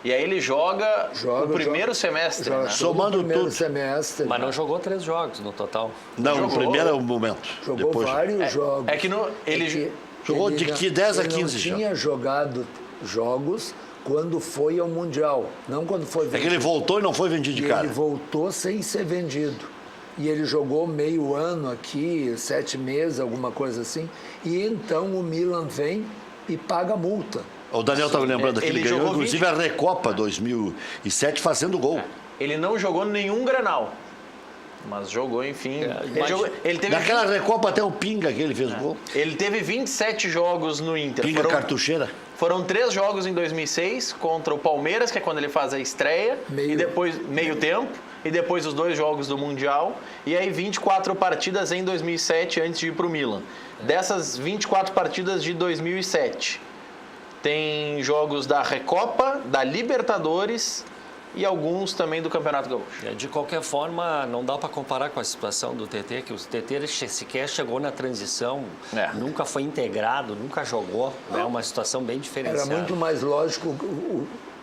D: E aí ele joga o primeiro semestre,
B: joga
D: né?
B: todo
A: Somando
B: o primeiro
A: tudo.
B: semestre.
C: Mas não jogou 3 jogos no total.
A: Não, no
D: Jogou.
A: primeiro é o momento.
B: Jogou
A: Depois,
B: vários jogos.
D: É que ele
A: Jogou de 10 a 15
B: Ele não tinha jogado jogos quando foi ao Mundial, não quando foi
A: É
B: vendido.
A: que ele voltou e não foi vendido de
B: E
A: cara.
B: ele voltou sem ser vendido. E ele jogou meio ano aqui, 7 meses, alguma coisa assim. E então o Milan vem e paga a multa.
A: O Daniel estava lembrando que ele ganhou,
D: jogou
A: inclusive, a Recopa 2007 fazendo gol.
D: Ele não jogou nenhum Grenal. Mas jogou, enfim. Ele teve
A: Naquela Recopa até o Pinga que ele fez gol.
D: Ele teve 27 jogos no Inter.
A: Pinga cartucheira.
D: Foram 3 jogos em 2006 contra o Palmeiras, que é quando ele faz a estreia, e depois meio tempo, e depois os 2 jogos do Mundial, e aí 24 partidas em 2007 antes de ir para o Milan. Dessas 24 partidas de 2007, tem jogos da Recopa, da Libertadores e alguns também do Campeonato Gaúcho.
C: De qualquer forma, não dá para comparar com a situação do TT, que o TT sequer chegou na transição, nunca foi integrado, nunca jogou. É uma situação bem diferenciada.
B: Era muito mais lógico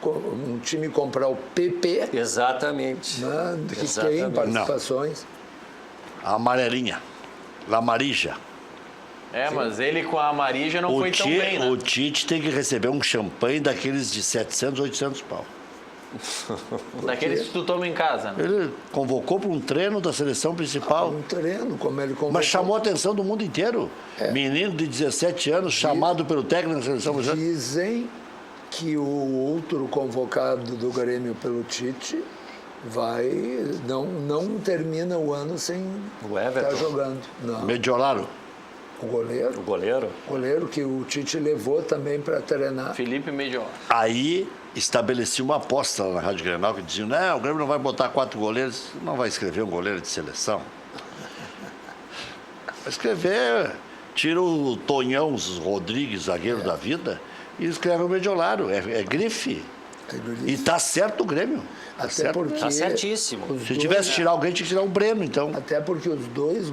B: um time comprar o PP,
C: Exatamente.
B: né, do que
C: Exatamente.
B: tem participações.
A: A amarelinha. La Marija.
D: Mas ele com a Marija não foi tão bem, né?
A: O Tite tem que receber um champanhe daqueles de 700, 800 pau.
D: Daqueles que tu toma em casa, né?
A: Ele convocou para um treino da seleção principal.
B: Um treino, como ele convocou.
A: Mas chamou a atenção do mundo inteiro. Menino de 17 anos, chamado pelo técnico da seleção brasileira.
B: Dizem que o outro convocado do Grêmio pelo Tite não termina o ano sem
C: O Everton.
B: estar jogando. Não.
A: Mediolaro.
B: O goleiro.
C: O goleiro?
B: Goleiro que o Tite levou também para treinar.
D: Felipe Mediolaro.
A: Aí estabeleci uma aposta lá na Rádio Grenal que diziam, não, o Grêmio não vai botar 4 goleiros, não vai escrever um goleiro de seleção. Vai escrever, tira o Tonhão Rodrigues, zagueiro da vida, e escreve o Mediolaro. É grife. E tá certo o Grêmio. Tá
B: Até
A: certo.
B: porque
C: Tá certíssimo.
B: os
A: Se
B: dois-
A: tivesse que tirar alguém, tinha que tirar o Breno, então.
B: Até porque os dois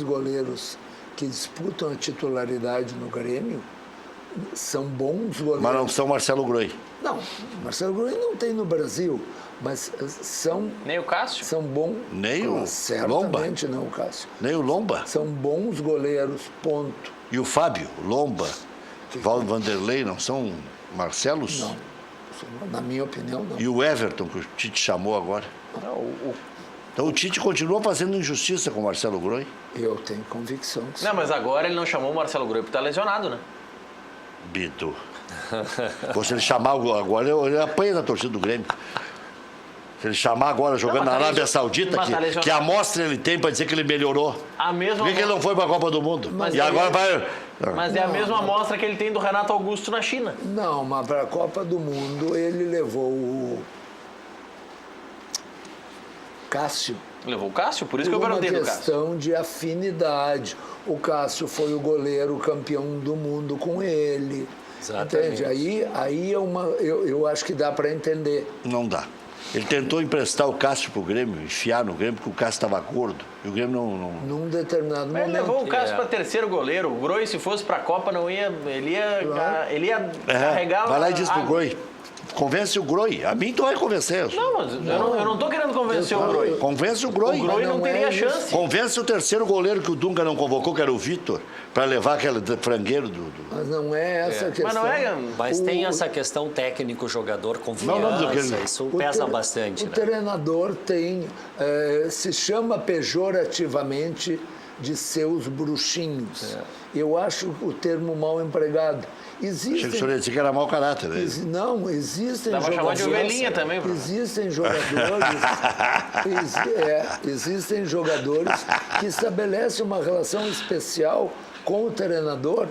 B: goleiros que disputam a titularidade no Grêmio são bons goleiros.
A: Mas não são Marcelo Groi.
B: Não, Marcelo Groi não tem no Brasil, mas são
D: Nem o Cássio?
B: bons.
A: Nem o
B: Certamente não, Cássio.
A: Nem o Lomba.
B: São bons goleiros, ponto.
A: E o Fábio, Lomba, Vanderlei, não são Marcelos?
B: Não. Na minha opinião, não.
A: E o Everton, que o Tite chamou agora.
D: Não,
A: Então o Tite continua fazendo injustiça com o Marcelo Groi.
B: Eu tenho convicção que sim.
D: Não, mas agora ele não chamou o Marcelo Groi porque tá lesionado, né?
A: Bidu. Se ele chamar agora, ele apanha da torcida do Grêmio. Se ele chamar agora jogando
D: Não,
A: na
D: mas tá
A: Arábia
D: lesion-
A: Saudita,
D: mas tá
A: que
D: lesionado.
A: amostra ele tem para dizer que ele melhorou.
D: A mesma
A: Por que ele não foi para a Copa do Mundo?
D: Mas
A: E
D: aí-
A: agora vai.
D: Mas é a mesma amostra que ele tem do Renato Augusto na China.
B: Não, mas para a Copa do Mundo ele levou o Cássio.
D: Levou o Cássio, por isso que eu
B: Por uma
D: perguntei do Cássio.
B: questão de afinidade. O Cássio foi o goleiro campeão do mundo com ele.
C: Exatamente.
B: Entende? Aí eu acho que dá para entender.
A: Não dá. Ele tentou emprestar o Cássio pro Grêmio, enfiar no Grêmio, porque o Cássio estava gordo. E o Grêmio não...
B: Num determinado
D: Mas ele
B: momento.
D: levou o Cássio para terceiro goleiro. O Groi, se fosse para a Copa, não ia. Ele ia carregar.
A: Vai lá e diz pro Groi. Convence o Groi. A mim tu vai convencer.
D: Não, mas eu não tô querendo convencer o Groi.
A: Convence o Groi.
D: O Groi não teria chance.
A: Convence o terceiro goleiro que o Dunga não convocou, que era o Vitor, para levar aquele frangueiro do...
B: Mas não é essa a questão.
D: Mas não é.
C: Mas tem essa questão técnico-jogador, confiança,
A: Não,
C: isso pesa bastante.
B: O
C: né?
B: treinador tem, se chama pejorativamente de seus bruxinhos. Eu acho o termo mal empregado.
A: Achei que o senhor ia dizer que era mau caráter. Né?
B: Não, existem
D: Dá pra chamar
B: jogadores...
D: de ovelhinha também, Bruno.
B: Existem jogadores... existem jogadores que estabelecem uma relação especial com o treinador.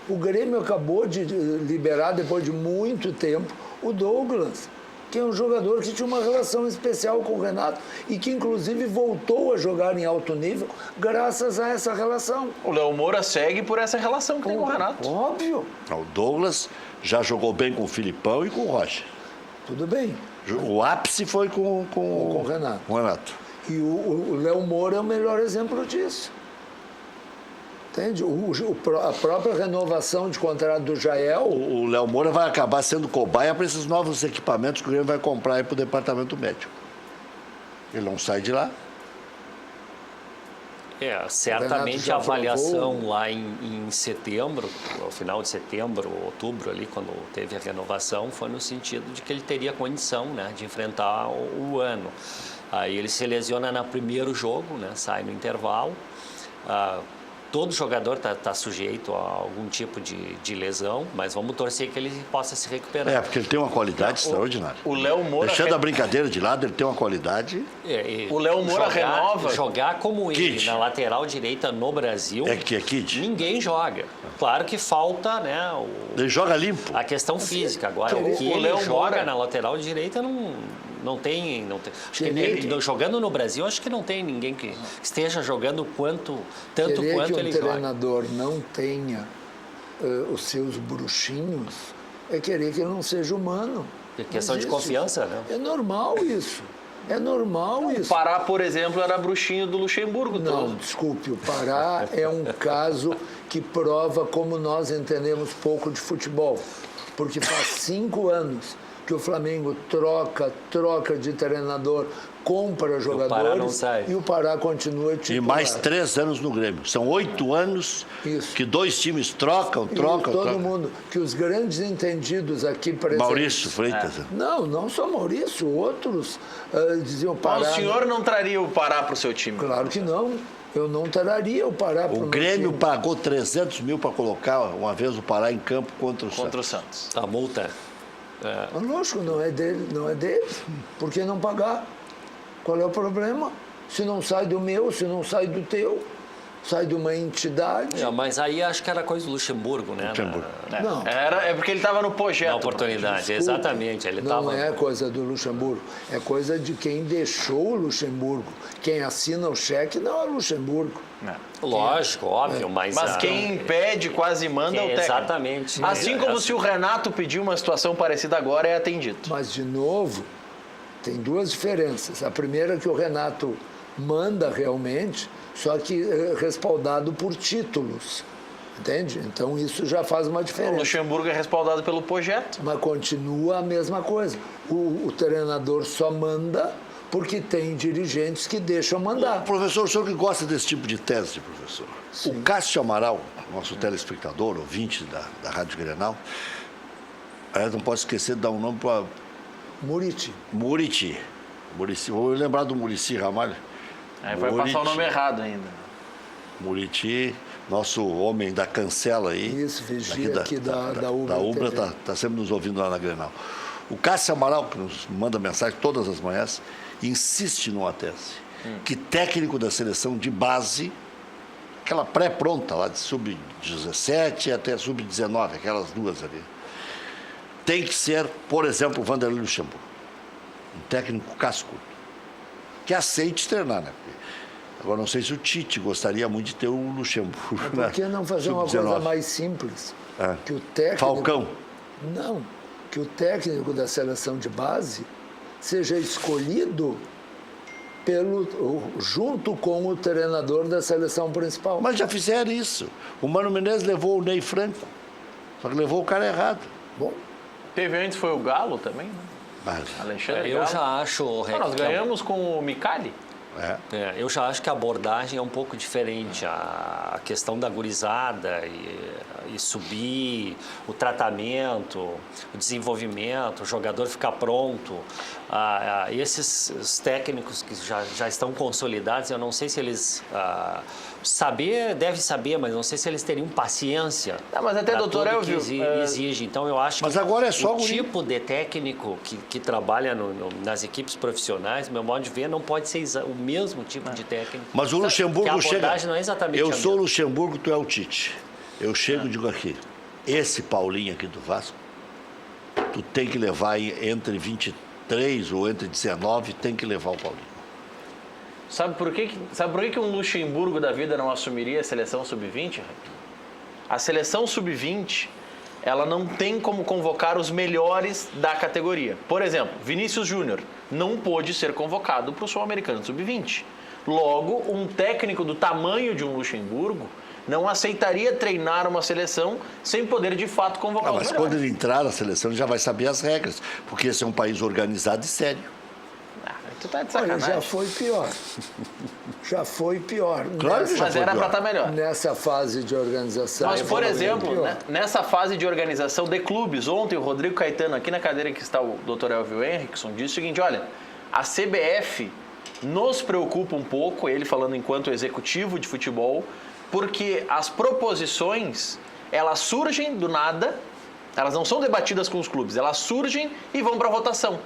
B: O Grêmio acabou de liberar, depois de muito tempo, o Douglas, que é um jogador que tinha uma relação especial com o Renato e que, inclusive, voltou a jogar em alto nível graças a essa relação.
D: O Léo Moura segue por essa relação que tem com o Renato.
B: Óbvio.
A: O Douglas já jogou bem com o Filipão e com o Rocha.
B: Tudo bem.
A: O ápice foi com
B: o Renato.
A: O Renato.
B: E o Léo Moura é o melhor exemplo disso. Entende? A própria renovação de contrato do Jael...
A: O Léo Moura vai acabar sendo cobaia para esses novos equipamentos que o Grêmio vai comprar aí para o departamento médico. Ele não sai de lá.
C: Certamente a avaliação lá em setembro, no final de setembro, outubro, ali, quando teve a renovação, foi no sentido de que ele teria condição, né, de enfrentar o ano. Aí ele se lesiona no primeiro jogo, né, sai no intervalo. Todo jogador está sujeito a algum tipo de lesão, mas vamos torcer que ele possa se recuperar.
A: Porque ele tem uma qualidade extraordinária.
D: O Léo Moura...
A: Deixando a brincadeira de lado, ele tem uma qualidade...
D: O Léo Moura renova...
C: Jogar como ele
A: Kid.
C: na lateral direita no Brasil...
A: É Kid.
C: Ninguém joga. Claro que falta, né,
A: Ele joga limpo.
C: a questão física. Agora, o que
D: o
C: ele
D: Léo
C: joga
D: Moura...
C: na lateral direita não tem acho que jogando no Brasil, acho que não tem ninguém que esteja jogando tanto quanto ele joga.
B: Que um treinador não tenha os seus bruxinhos é querer que ele não seja humano.
C: É questão de confiança, né?
B: É normal isso. É normal isso.
D: O Pará, por exemplo, era bruxinho do Luxemburgo.
B: Não, desculpe, o Pará é um caso que prova como nós entendemos pouco de futebol. Porque faz 5 anos que o Flamengo troca de treinador, compra jogadores e o Pará continua titular.
A: E mais 3 anos no Grêmio. São 8 anos que 2 times trocam.
B: Todo mundo, que os grandes entendidos aqui presentes...
A: Maurício Freitas.
B: Não só Maurício, outros diziam Pará...
D: Mas o senhor não traria o Pará para o seu time?
B: Claro que não. Eu não traria o Pará para o meu time.
A: O Grêmio pagou 300 mil para colocar uma vez o Pará em campo contra o
D: Santos.
C: A multa...
B: Mas lógico, não é dele. Por que não pagar? Qual é o problema? Se não sai do meu, se não sai do teu, sai de uma entidade.
C: Mas aí acho que era coisa do Luxemburgo, né?
B: Não.
D: É porque ele estava no projeto.
C: Na oportunidade,
B: Desculpa,
C: exatamente. Ele
B: não é coisa do Luxemburgo, é coisa de quem deixou o Luxemburgo. Quem assina o cheque não é o Luxemburgo.
C: Lógico, óbvio, mas
D: quem pede, quase manda é o técnico.
C: Exatamente.
D: Assim como se o Renato pedir uma situação parecida agora, é atendido.
B: Mas, de novo, tem 2 diferenças. A primeira é que o Renato manda realmente, só que respaldado por títulos. Entende? Então, isso já faz uma diferença.
D: O Luxemburgo é respaldado pelo projeto.
B: Mas continua a mesma coisa. O treinador só manda porque tem dirigentes que deixam mandar.
A: Professor, o senhor que gosta desse tipo de tese, professor. Sim. O Cássio Amaral, nosso telespectador, ouvinte da Rádio Grenal, não posso esquecer de dar um nome para... Muricy. Vou lembrar do Muricy Ramalho.
D: Aí vai passar o nome errado ainda.
A: Muricy, nosso homem da cancela aí.
B: Isso, vigia aqui da Ubra.
A: Da Ubra, está sempre nos ouvindo lá na Grenal. O Cássio Amaral, que nos manda mensagem todas as manhãs, insiste numa tese. Que técnico da seleção de base, aquela pré-pronta lá de sub-17 até sub-19, aquelas 2 ali, tem que ser, por exemplo, o Vanderlei Luxemburgo. Um técnico cascudo. Que aceite treinar, né? Agora, não sei se o Tite gostaria muito de ter o Luxemburgo.
B: Por que não fazer uma coisa mais simples? Que o técnico...
A: Falcão.
B: Não, que o técnico da seleção de base seja escolhido junto com o treinador da seleção principal.
A: Mas já fizeram isso. O Mano Menezes levou o Ney Franco, só que levou o cara errado.
B: Bom,
D: Teve antes, foi o Galo também, né?
A: Mas,
D: Alexandre
C: Eu
D: Galo.
C: já acho,
D: Nós ganhamos com o Micali.
C: Eu já acho que a abordagem é um pouco diferente. A questão da gurizada e subir, o tratamento, o desenvolvimento, o jogador ficar pronto. Esses técnicos que já estão consolidados, eu não sei se eles... deve saber, mas não sei se eles teriam paciência.
D: Mas até,
C: pra
D: doutor
C: tudo que
D: Elvio,
C: exige. Então, eu acho
A: Mas
C: que
A: agora é só
C: o
A: guri.
C: tipo de técnico que trabalha nas equipes profissionais, meu modo de ver, não pode ser o mesmo tipo de técnico.
A: Mas o Luxemburgo
C: que a
A: chega...
C: abordagem não é exatamente
A: Eu
C: a
A: sou o
C: mesma.
A: Luxemburgo, tu é o Tite. Eu chego e digo aqui, esse Paulinho aqui do Vasco, tu tem que levar entre 23 ou entre 19, tem que levar o Paulinho.
D: Sabe por que um Luxemburgo da vida não assumiria a seleção sub-20? A seleção sub-20, ela não tem como convocar os melhores da categoria. Por exemplo, Vinícius Júnior não pôde ser convocado para o Sul-Americano sub-20. Logo, um técnico do tamanho de um Luxemburgo não aceitaria treinar uma seleção sem poder de fato convocar os
A: Mas
D: melhores.
A: quando ele entrar na seleção, ele já vai saber as regras, porque esse é um país organizado e sério.
D: Tu tá de
B: olha,
D: sacanagem.
B: já foi pior. Já foi pior.
A: Claro que já
D: Mas
A: foi
D: era
A: pior.
D: para estar melhor.
B: Nessa fase de organização.
D: Mas, por
B: foi
D: exemplo,
B: pior.
D: né, nessa fase de organização de clubes, ontem o Rodrigo Caetano, aqui na cadeira que está o Dr. Elvio Henrickson, disse o seguinte, olha, a CBF nos preocupa um pouco, ele falando enquanto executivo de futebol, porque as proposições, elas surgem do nada, elas não são debatidas com os clubes, elas surgem e vão para votação.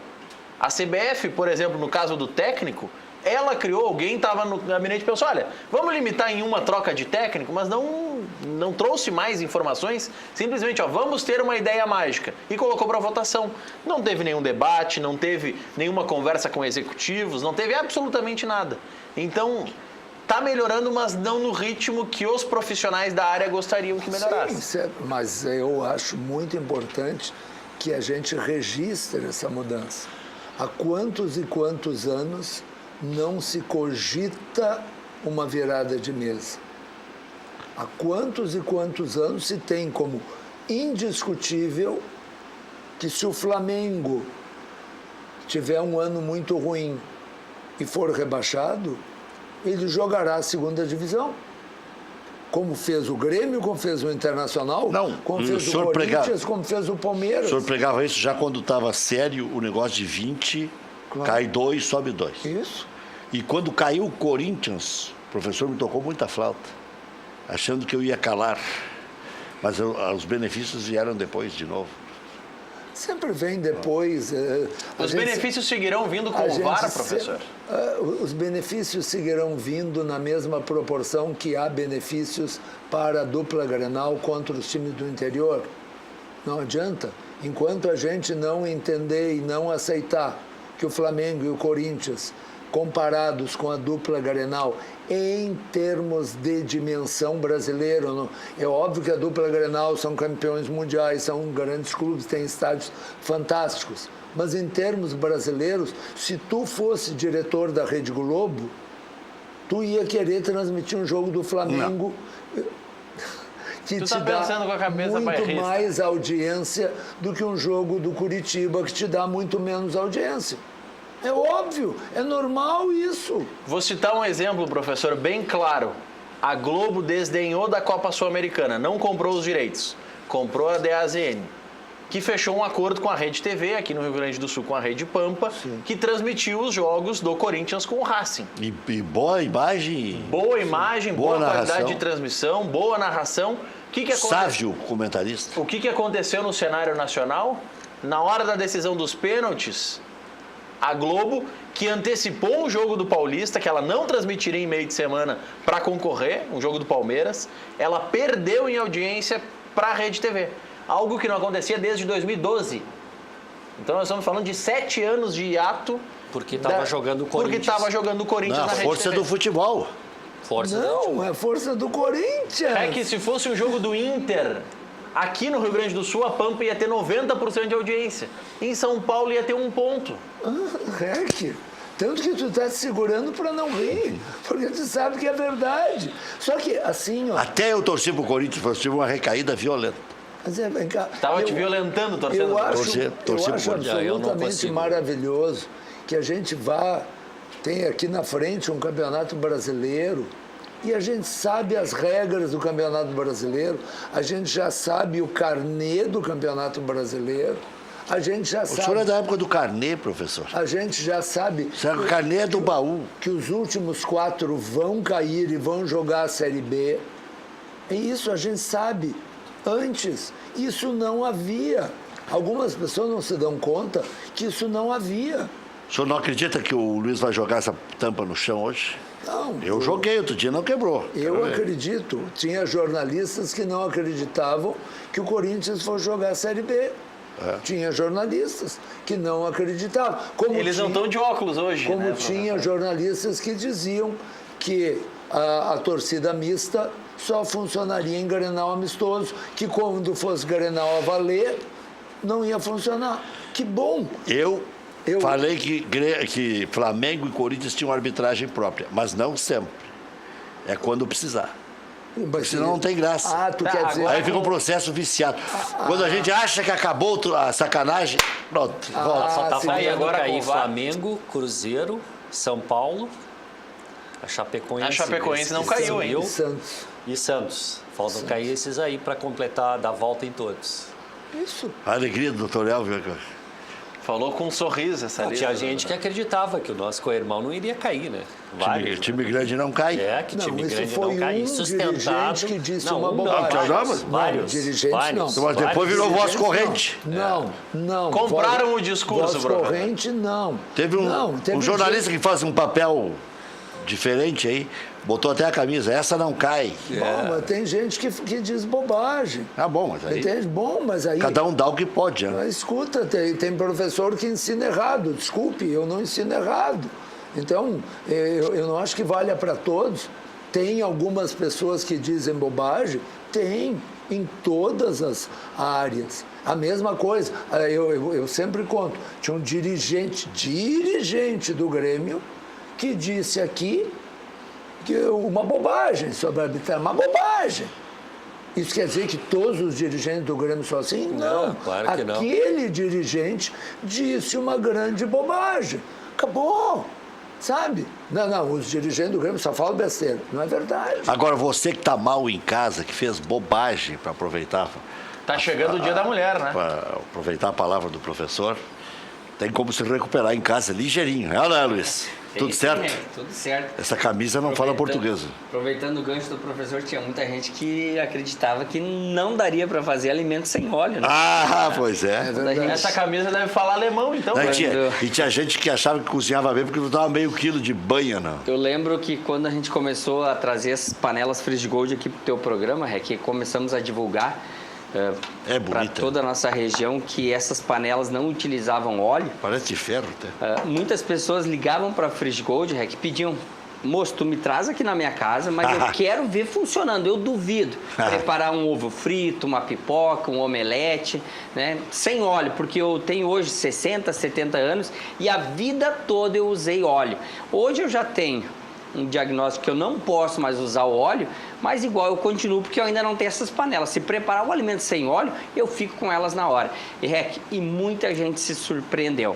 D: A CBF, por exemplo, no caso do técnico, ela criou, alguém estava no gabinete e pensou, olha, vamos limitar em uma troca de técnico, mas não trouxe mais informações, simplesmente, vamos ter uma ideia mágica, e colocou para votação. Não teve nenhum debate, não teve nenhuma conversa com executivos, não teve absolutamente nada. Então, está melhorando, mas não no ritmo que os profissionais da área gostariam que melhorasse.
B: Sim, certo, mas eu acho muito importante que a gente registre essa mudança. Há quantos e quantos anos não se cogita uma virada de mesa? Há quantos e quantos anos se tem como indiscutível que se o Flamengo tiver um ano muito ruim e for rebaixado, ele jogará a segunda divisão. Como fez o Grêmio, como fez o Internacional,
A: Não,
B: como
A: o
B: fez o
A: senhor
B: Corinthians, como fez o Palmeiras.
A: O senhor pregava isso já quando estava sério o negócio de 20,
B: Claro.
A: cai 2, sobe 2.
B: Isso.
A: E quando caiu o Corinthians, o professor me tocou muita flauta, achando que eu ia calar. Mas os benefícios vieram depois de novo.
B: Sempre vem depois.
D: Os benefícios seguirão vindo com o VAR, professor?
B: Os benefícios seguirão vindo na mesma proporção que há benefícios para a dupla Grenal contra os times do interior. Não adianta. Enquanto a gente não entender e não aceitar que o Flamengo e o Corinthians, comparados com a dupla Grenal, em termos de dimensão brasileira, é óbvio que a dupla Grenal são campeões mundiais, são grandes clubes, têm estádios fantásticos, mas em termos brasileiros, se tu fosse diretor da Rede Globo, tu ia querer transmitir um jogo do Flamengo que
D: Tu
B: te
D: tá pensando com a
B: dá
D: cabeça
B: muito
D: bairrista.
B: mais audiência do que um jogo do Curitiba que te dá muito menos audiência. É óbvio, é normal isso.
D: Vou citar um exemplo, professor, bem claro. A Globo desdenhou da Copa Sul-Americana, não comprou os direitos. Comprou a DAZN, que fechou um acordo com a Rede TV, aqui no Rio Grande do Sul, com a Rede Pampa, que transmitiu os jogos do Corinthians com o Racing.
A: E boa imagem.
D: Boa imagem,
A: Boa
D: boa qualidade
A: narração.
D: de transmissão, boa narração. O que aconteceu?
A: Sávio comentarista.
D: O que aconteceu no cenário nacional? Na hora da decisão dos pênaltis, a Globo, que antecipou um jogo do Paulista, que ela não transmitiria em meio de semana para concorrer, um jogo do Palmeiras, ela perdeu em audiência para a Rede TV. Algo que não acontecia desde 2012. Então nós estamos falando de 7 anos de hiato.
C: Porque estava jogando o Corinthians.
D: Porque estava jogando o Corinthians
A: Não, a
D: na Rede
A: força
D: TV.
A: do futebol.
C: Força
B: Não, é força do Corinthians.
D: É que se fosse um jogo do Inter, aqui no Rio Grande do Sul, a Pampa ia ter 90% de audiência. Em São Paulo ia ter 1 ponto.
B: Rec, tanto que tu tá se segurando para não rir, porque tu sabe que é verdade. Só que assim, ó...
A: Até eu torci pro Corinthians, eu tive uma recaída violenta.
B: Mas vem cá,
D: Tava te violentando, torcendo.
B: Eu acho,
A: Torcer
B: eu
A: pro
B: acho
A: Corinthians.
C: Eu não
B: absolutamente
C: consigo.
B: maravilhoso que a gente vá, tem aqui na frente um campeonato brasileiro e a gente sabe as regras do campeonato brasileiro, a gente já sabe o carnê do campeonato brasileiro, a gente já
A: O senhor
B: sabe...
A: é da época do carnê, professor.
B: A gente já sabe
A: O carnê é do baú.
B: que os últimos 4 vão cair e vão jogar a Série B. E isso a gente sabe. Antes, isso não havia. Algumas pessoas não se dão conta que isso não havia.
A: O senhor não acredita que o Luiz vai jogar essa tampa no chão hoje?
B: Não.
A: Eu joguei outro dia, não quebrou.
B: Eu
A: Quero ver.
B: acredito. Tinha jornalistas que não acreditavam que o Corinthians fosse jogar a Série B. Tinha jornalistas que não acreditavam. Como
D: Eles não
B: tinha-
D: estão de óculos hoje,
B: Como
D: né,
B: tinha
D: professor?
B: jornalistas que diziam que a torcida mista só funcionaria em Grenal amistoso, que quando fosse Grenal a valer, não ia funcionar. Que bom!
A: Eu
B: Eu-
A: falei que Flamengo e Corinthians tinham arbitragem própria, mas não sempre. É quando precisar.
B: Mas
A: Senão não tem graça.
B: Ah, tu
D: Tá,
B: quer dizer...
A: Aí fica um processo viciado. Quando a gente acha que acabou a sacanagem, pronto, volta.
C: Só tá
B: sim.
D: Aí
C: faltando
D: agora
C: cair
D: com o VAR.
C: Flamengo, Cruzeiro, São Paulo, a Chapecoense.
D: A Chapecoense não caiu, hein?
C: subiu,
B: Santos.
C: E Santos. Faltam cair esses aí para completar, dar volta em todos.
B: Isso.
A: A alegria do Dr. Elvio.
D: Falou com um sorriso essa lista.
C: Tinha gente que acreditava que o nosso co-irmão não iria cair, né? Vários.
A: Time grande não cai.
C: É, que
B: Não,
C: time
B: isso
C: grande
B: foi
C: não cai.
B: um
C: Sustentado.
B: dirigente que disse
C: não,
B: uma
C: um
B: bobagem.
C: Não,
A: Não,
C: vários,
A: não,
C: vários,
B: dirigentes
C: vários,
B: não.
A: Mas depois
C: vários.
A: virou voz
B: Dirigentes,
A: corrente.
B: Não.
D: Compraram
B: Voz-
D: o discurso,
B: voz
D: professor.
B: corrente, não.
A: Teve um jornalista que faz um papel diferente aí, botou até a camisa, essa não cai.
B: Bom, mas tem gente que diz bobagem.
A: Ah, bom, mas aí
B: Entende? Bom, mas aí...
A: cada um dá o que pode, né?
B: Mas escuta, tem professor que ensina errado. Desculpe, eu não ensino errado. Então, eu não acho que valha para todos. Tem algumas pessoas que dizem bobagem? Tem, em todas as áreas. A mesma coisa, eu sempre conto, tinha um dirigente do Grêmio, que disse aqui que uma bobagem sobre a arbitragem, uma bobagem. Isso quer dizer que todos os dirigentes do Grêmio são assim?
C: Não, claro que não.
B: Aquele dirigente disse uma grande bobagem. Acabou, sabe? Não, os dirigentes do Grêmio só falam besteira. Não é verdade.
A: Agora, você que tá mal em casa, que fez bobagem para aproveitar...
D: Tá chegando o dia da mulher, né?
A: Para aproveitar a palavra do professor, tem como se recuperar em casa ligeirinho. Olha, Luiz, tudo
E: Sim,
A: certo?
E: tudo certo.
A: Essa camisa não fala portuguesa.
E: Aproveitando o gancho do professor, tinha muita gente que acreditava que não daria para fazer alimento sem óleo, né?
A: Ah, pois é.
E: Quando a gente-
D: Essa camisa deve falar alemão, então.
A: Não,
D: né?
A: e tinha gente que achava que cozinhava bem porque não dava meio quilo de banha, não.
E: Eu lembro que quando a gente começou a trazer as panelas Friggold aqui pro teu programa, que começamos a divulgar
A: É
E: para
A: bonita.
E: toda a nossa região que essas panelas não utilizavam óleo,
A: Parece de ferro até.
E: muitas pessoas ligavam para a Friggold, que pediam: moço, tu me traz aqui na minha casa, mas eu quero ver funcionando, eu duvido. Preparar um ovo frito, uma pipoca, um omelete, né? Sem óleo, porque eu tenho hoje 60, 70 anos e a vida toda eu usei óleo. Hoje eu já tenho um diagnóstico que eu não posso mais usar o óleo, mas igual eu continuo porque eu ainda não tenho essas panelas. Se preparar o alimento sem óleo, eu fico com elas na hora. E muita gente se surpreendeu.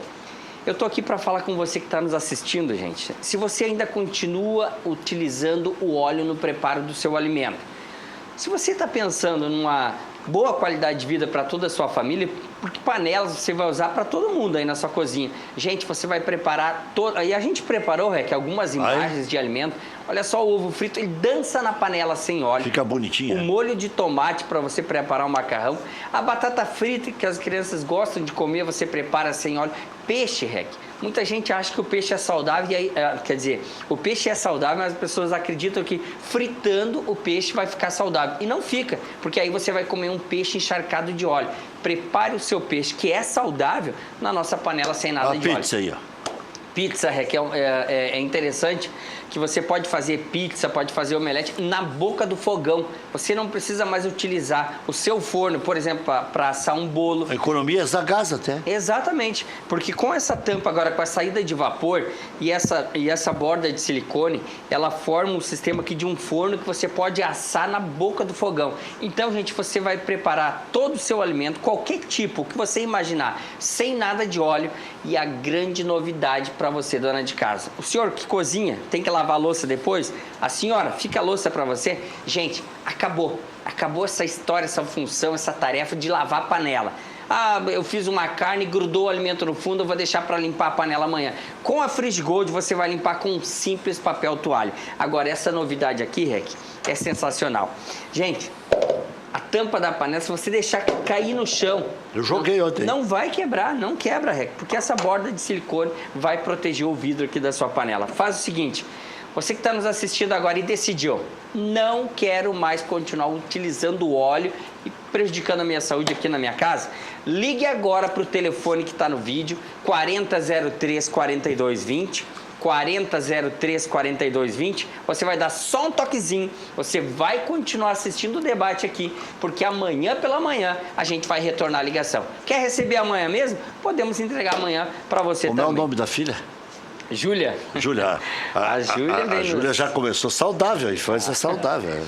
E: Eu tô aqui para falar com você que está nos assistindo, gente. Se você ainda continua utilizando o óleo no preparo do seu alimento, se você está pensando numa boa qualidade de vida para toda a sua família, porque panelas você vai usar para todo mundo aí na sua cozinha. Gente, você vai preparar e a gente preparou, algumas imagens de alimento. Olha só o ovo frito, ele dança na panela sem óleo.
A: Fica
E: O
A: bonitinha.
E: molho de tomate para você preparar o macarrão. A batata frita que as crianças gostam de comer, você prepara sem óleo. Peixe, muita gente acha que o peixe é saudável, e aí, quer dizer, o peixe é saudável, mas as pessoas acreditam que fritando o peixe vai ficar saudável. E não fica, porque aí você vai comer um peixe encharcado de óleo. Prepare o seu peixe, que é saudável, na nossa panela sem nada
A: A
E: de óleo.
A: pizza aí, ó.
E: Pizza, Raquel, é interessante que você pode fazer pizza, pode fazer omelete na boca do fogão. Você não precisa mais utilizar o seu forno, por exemplo, para assar um bolo.
A: A economia é da gás até.
E: Exatamente, porque com essa tampa agora, com a saída de vapor e essa borda de silicone, ela forma um sistema aqui de um forno que você pode assar na boca do fogão. Então, gente, você vai preparar todo o seu alimento, qualquer tipo que você imaginar, sem nada de óleo. E a grande novidade para você, dona de casa, o senhor que cozinha tem que lavar a louça depois, a senhora fica a louça para você. Gente, acabou essa história, essa função, essa tarefa de lavar a panela. Ah, eu fiz uma carne, grudou o alimento no fundo, eu vou deixar para limpar a panela amanhã. Com a Friggold você vai limpar com um simples papel toalha. Agora, essa novidade aqui, Rec, é sensacional. Gente, a tampa da panela, se você deixar cair no chão...
A: Eu joguei ontem.
E: Não vai quebrar, não quebra, Rec, porque essa borda de silicone vai proteger o vidro aqui da sua panela. Faz o seguinte, você que está nos assistindo agora e decidiu, não quero mais continuar utilizando o óleo e prejudicando a minha saúde aqui na minha casa, ligue agora para o telefone que está no vídeo, 4003-4220, 4003-4220, você vai dar só um toquezinho, você vai continuar assistindo o debate aqui, porque amanhã pela manhã a gente vai retornar a ligação. Quer receber amanhã mesmo? Podemos entregar amanhã para você também.
A: Como é o nome da filha?
E: Júlia.
A: Júlia. A Júlia já começou saudável, a infância saudável.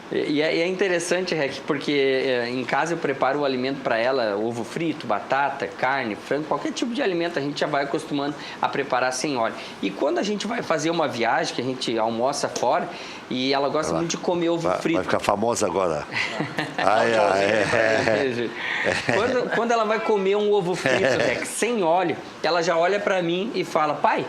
E: E é interessante, Rec, porque em casa eu preparo o alimento para ela, ovo frito, batata, carne, frango, qualquer tipo de alimento a gente já vai acostumando a preparar sem óleo. E quando a gente vai fazer uma viagem, que a gente almoça fora, e ela gosta muito de comer ovo frito.
A: Vai ficar famosa agora.
E: Quando ela vai comer um ovo frito, Rec, sem óleo, ela já olha para mim e fala, pai,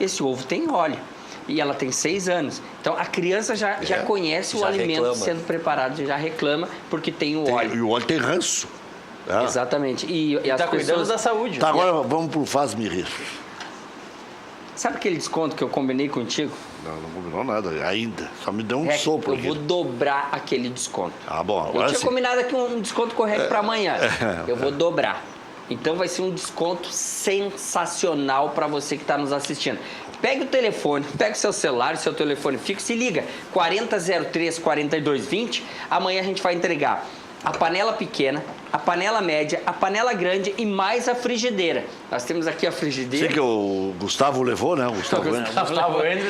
E: esse ovo tem óleo. E ela tem 6 anos. Então, a criança já conhece o alimento reclama. Sendo preparado, já reclama porque tem o óleo.
A: E o óleo tem ranço.
E: Exatamente. E as
D: tá cuidando
E: pessoas...
D: da saúde.
A: Tá, agora vamos pro Faz-me Rir.
E: Sabe aquele desconto que eu combinei contigo?
A: Não combinou nada ainda. Só me deu um sopro
E: aqui. Eu vou dobrar aquele desconto.
A: Ah, bom, agora
E: eu tinha combinado aqui um desconto correto para amanhã. Eu vou dobrar. Então, vai ser um desconto sensacional para você que está nos assistindo. Pega o telefone, pega o seu celular, o seu telefone fixo e liga 4003-4220. Amanhã a gente vai entregar a panela pequena, a panela média, a panela grande e mais a frigideira. Nós temos aqui a frigideira.
A: Sei que o Gustavo levou, né? O Gustavo Endres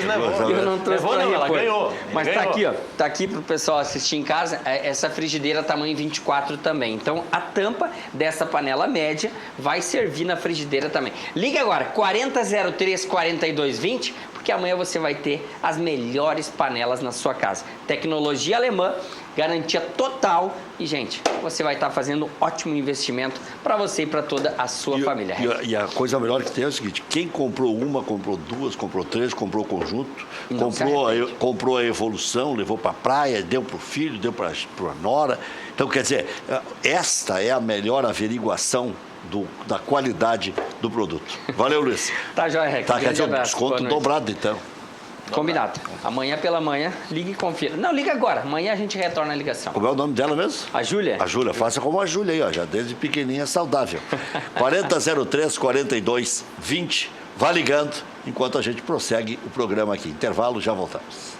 D: levou.
E: Eu não trouxe para
D: ela ganhou.
E: Mas tá aqui, ó. Tá aqui pro pessoal assistir em casa. Essa frigideira tamanho 24 também. Então, a tampa dessa panela média vai servir na frigideira também. Liga agora, 4003-4220, porque amanhã você vai ter as melhores panelas na sua casa. Tecnologia alemã, garantia total. E, gente, você vai estar fazendo um ótimo investimento para você e para toda a sua família.
A: E a coisa melhor que tem é o seguinte, quem comprou uma, comprou duas, comprou três, comprou o conjunto, comprou a evolução, levou para a praia, deu para o filho, deu para a nora. Então, quer dizer, esta é a melhor averiguação da qualidade do produto. Valeu, Luiz.
E: Tá, joia, Rex.
A: Tá, quer dizer, um desconto dobrado, então.
E: Combinado. Amanhã pela manhã, ligue e confira. Não, liga agora. Amanhã a gente retorna a ligação.
A: Como é o nome dela mesmo?
E: A Júlia.
A: A Júlia. Faça como a Júlia aí, ó. Já desde pequenininha, saudável. 4003-4220. Vá ligando enquanto a gente prossegue o programa aqui. Intervalo, já voltamos.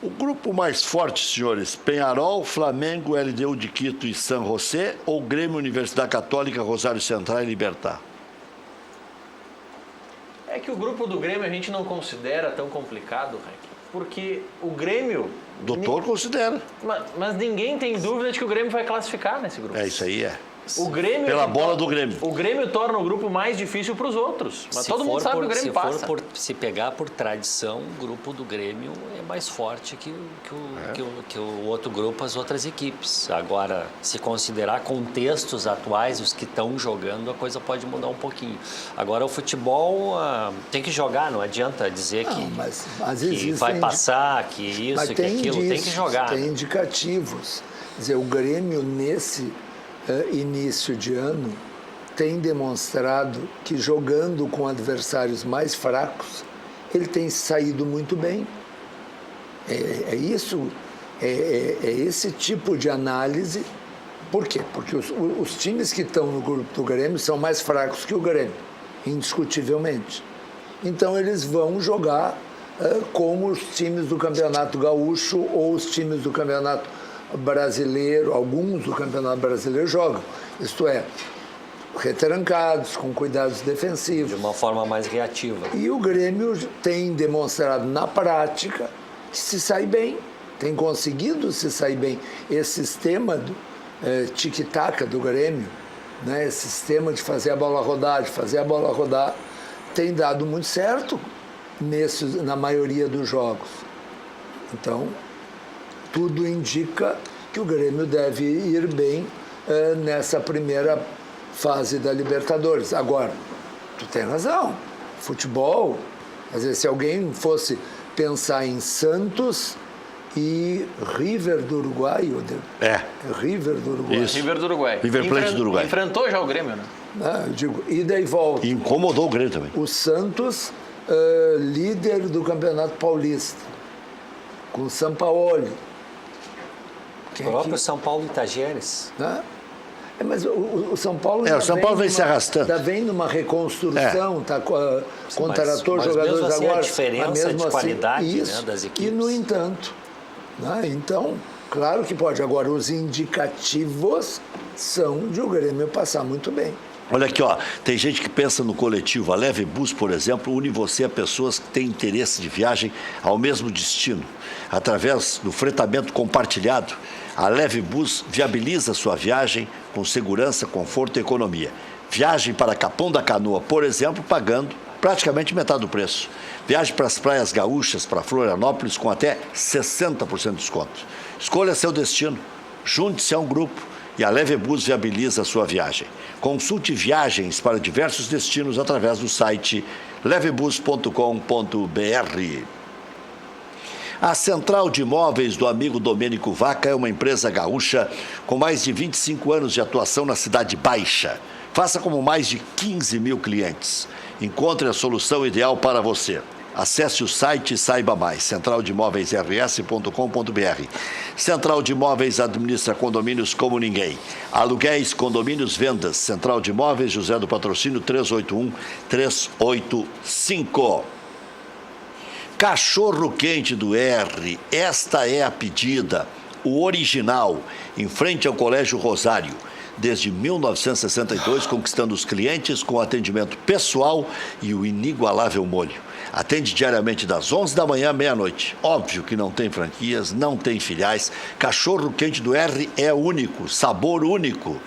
A: O grupo mais forte, senhores, Peñarol, Flamengo, LDU de Quito e San José ou Grêmio, Universidade Católica, Rosário Central e Libertad?
D: É que o grupo do Grêmio a gente não considera tão complicado, Rec, porque o Grêmio...
A: Doutor considera.
D: Mas ninguém tem dúvida de que o Grêmio vai classificar nesse grupo.
A: É, isso aí é.
D: O Grêmio
A: Pela bola do Grêmio.
D: O Grêmio torna o grupo mais difícil para os outros. Mas todo mundo sabe que o Grêmio passa.
C: Se pegar por tradição, o grupo do Grêmio é mais forte que o outro grupo, as outras equipes. Agora, se considerar contextos atuais, os que estão jogando, a coisa pode mudar um pouquinho. Agora, o futebol tem que jogar, não adianta dizer que vai passar, que isso, que aquilo, tem que jogar.
B: Tem indicativos. Quer dizer, o Grêmio, nesse início de ano, tem demonstrado que jogando com adversários mais fracos, ele tem saído muito bem. É isso É esse tipo de análise. Por quê? Porque os times que estão no grupo do Grêmio são mais fracos que o Grêmio, indiscutivelmente. Então eles vão jogar como os times do Campeonato Gaúcho ou os times do Campeonato Brasileiro, alguns do Campeonato Brasileiro jogam. Isto é, retrancados, com cuidados defensivos.
C: De uma forma mais reativa.
B: E o Grêmio tem demonstrado na prática que se sai bem, tem conseguido se sair bem. Esse sistema do tic-tac do Grêmio, né, esse sistema de fazer a bola rodar, tem dado muito certo na maioria dos jogos. Então, tudo indica que o Grêmio deve ir bem nessa primeira fase da Libertadores. Agora, tu tem razão, futebol, às vezes se alguém fosse pensar em Santos e River do Uruguai, River do Uruguai.
A: Isso.
D: River do Uruguai.
A: River Plate do Uruguai.
D: Enfrentou já o Grêmio, né?
B: Eu digo, ida e volta.
A: E incomodou o Grêmio também.
B: O Santos, líder do Campeonato Paulista, com o Sampaoli.
C: O próprio São Paulo e Tajeres.
B: Né? Mas o São Paulo
A: o São Paulo vem se arrastando.
B: Vem numa reconstrução, contratou
C: mas
B: jogadores
C: mesmo assim,
B: agora.
C: A diferença de qualidade, né, das equipes.
B: E, no entanto, né, então, claro que pode. Agora, os indicativos são de o Grêmio passar muito bem.
A: Olha aqui, ó, tem gente que pensa no coletivo. A Leve Bus, por exemplo, une você a pessoas que têm interesse de viagem ao mesmo destino. Através do fretamento compartilhado, a Leve Bus viabiliza sua viagem com segurança, conforto e economia. Viagem para Capão da Canoa, por exemplo, pagando praticamente metade do preço. Viagem para as praias gaúchas, para Florianópolis, com até 60% de desconto. Escolha seu destino, junte-se a um grupo e a Leve Bus viabiliza a sua viagem. Consulte viagens para diversos destinos através do site levebus.com.br. A Central de Imóveis do amigo Domênico Vaca é uma empresa gaúcha com mais de 25 anos de atuação na Cidade Baixa. Faça como mais de 15 mil clientes. Encontre a solução ideal para você. Acesse o site e saiba mais, centraldemóveisrs.com.br. Central de Imóveis administra condomínios como ninguém. Aluguéis, condomínios, vendas. Central de Imóveis, José do Patrocínio, 381-385. Cachorro quente do R, esta é a pedida, o original, em frente ao Colégio Rosário. Desde 1962, conquistando os clientes com atendimento pessoal e o inigualável molho. Atende diariamente das 11 da manhã à meia-noite. Óbvio que não tem franquias, não tem filiais. Cachorro quente do R é único, sabor único.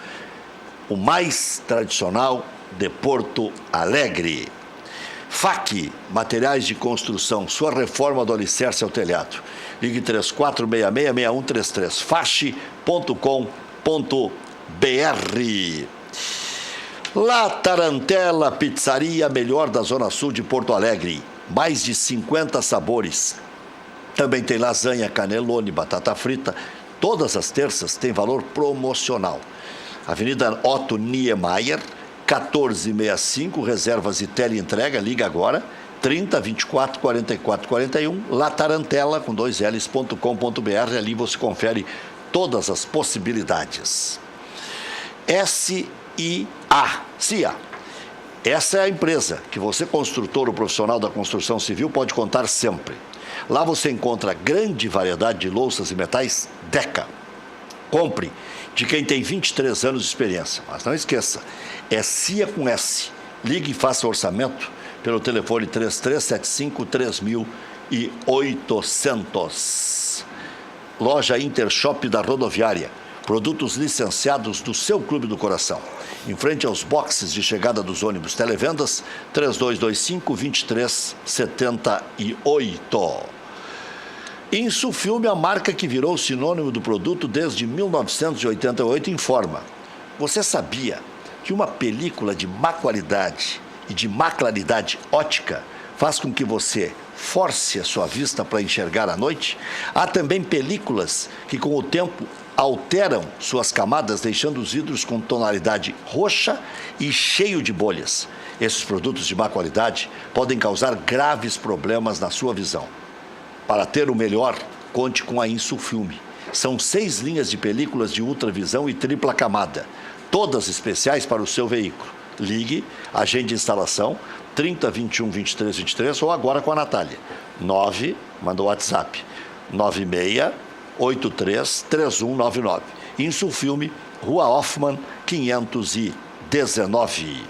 A: O mais tradicional de Porto Alegre. FAC, materiais de construção, sua reforma do alicerce ao telhado. Ligue 3466-6133, fache.com.br. La Tarantella Pizzaria, melhor da Zona Sul de Porto Alegre. Mais de 50 sabores. Também tem lasanha, canelone, batata frita. Todas as terças tem valor promocional. Avenida Otto Niemeyer, 1465, reservas e teleentrega, liga agora, 30 24 44 41, La Tarantella, com 2 Ls.com.br, ali você confere todas as possibilidades. CIA. Essa é a empresa que você, construtor ou profissional da construção civil, pode contar sempre. Lá você encontra grande variedade de louças e metais Deca. Compre de quem tem 23 anos de experiência. Mas não esqueça, é CIA com S. Ligue e faça orçamento pelo telefone 3375-3800. Loja Intershop da Rodoviária. Produtos licenciados do seu clube do coração. Em frente aos boxes de chegada dos ônibus Televendas, 3225-2378. Insufilme, a marca que virou sinônimo do produto desde 1988, informa. Você sabia que uma película de má qualidade e de má claridade ótica faz com que você force a sua vista para enxergar à noite? Há também películas que com o tempo alteram suas camadas, deixando os vidros com tonalidade roxa e cheio de bolhas. Esses produtos de má qualidade podem causar graves problemas na sua visão. Para ter o melhor, conte com a Insufilme. São 6 linhas de películas de ultravisão e tripla camada, todas especiais para o seu veículo. Ligue, agende instalação, 30 21 23 23 ou agora com a Natália. 9, manda o WhatsApp, 96 83 3199. Insufilme, Rua Hoffmann, 519.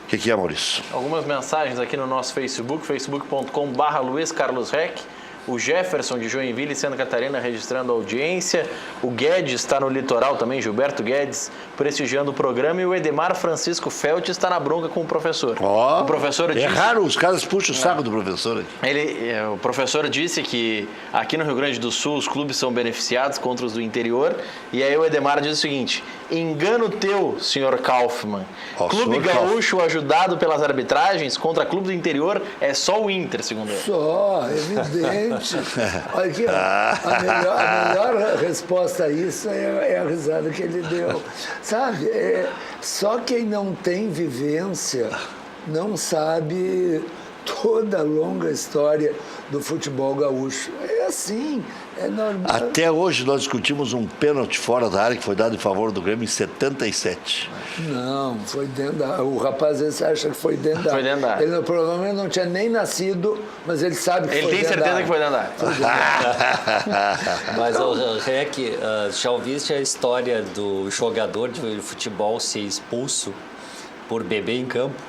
A: O que é, Maurício?
D: Algumas mensagens aqui no nosso Facebook, facebook.com/LuizCarlosRec. O Jefferson de Joinville, Santa Catarina, registrando a audiência. O Guedes está no litoral também, Gilberto Guedes, prestigiando o programa. E o Edemar Francisco Felt está na bronca com o professor.
A: O
D: professor disse...
A: É raro, os caras puxam o saco do professor aqui.
D: O professor disse que aqui no Rio Grande do Sul os clubes são beneficiados contra os do interior. E aí o Edemar diz o seguinte: engano teu, senhor Kaufmann. Clube gaúcho ajudado pelas arbitragens contra clube do interior é só o Inter, segundo ele.
B: Só, evidente. Olha aqui, a melhor resposta a isso é a risada que ele deu. Sabe, só quem não tem vivência não sabe toda a longa história do futebol gaúcho. É assim, é normal.
A: Até hoje nós discutimos um pênalti fora da área que foi dado em favor do Grêmio em 77.
B: Não, foi dentro da área. O rapaz esse acha que foi dentro da área.
D: Foi dentro da área.
B: Ele provavelmente não tinha nem nascido, mas ele sabe que
D: ele
B: foi
D: tem
B: dentro da área.
D: certeza que foi dentro da área.
C: Mas, o Rec, já ouviste a história do jogador de futebol ser expulso por beber em campo?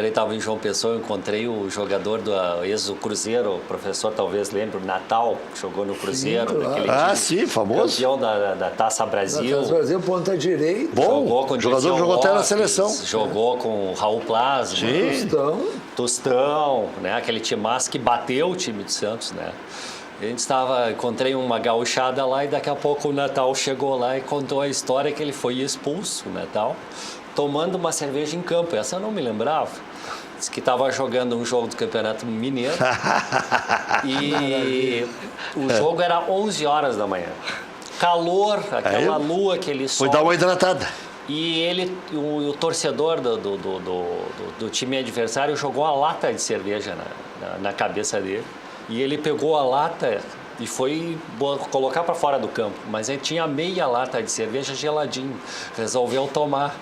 C: Estava em João Pessoa, encontrei o jogador do ex-Cruzeiro, o professor talvez lembre, o Natal, que jogou no Cruzeiro.
B: Sim, claro.
C: Time,
A: sim, famoso.
C: Campeão da Taça Brasil.
B: Taça Brasil, ponta direita.
A: Bom,
C: Jogou com
A: o jogador jogou até na seleção.
C: Jogou com o Raul Plasma.
A: Sim.
C: Tostão, né? Aquele timaço que bateu o time do Santos, né? Encontrei uma gauchada lá e daqui a pouco o Natal chegou lá e contou a história que ele foi expulso, o Natal, tomando uma cerveja em campo. Essa eu não me lembrava. Disse que estava jogando um jogo do Campeonato Mineiro e o jogo era 11 horas da manhã. Calor, aquela lua, aquele sol.
A: Foi dar uma hidratada.
C: E o torcedor do time adversário jogou a lata de cerveja na cabeça dele. E ele pegou a lata e foi colocar para fora do campo. Mas ele tinha meia lata de cerveja geladinho. Resolveu tomar.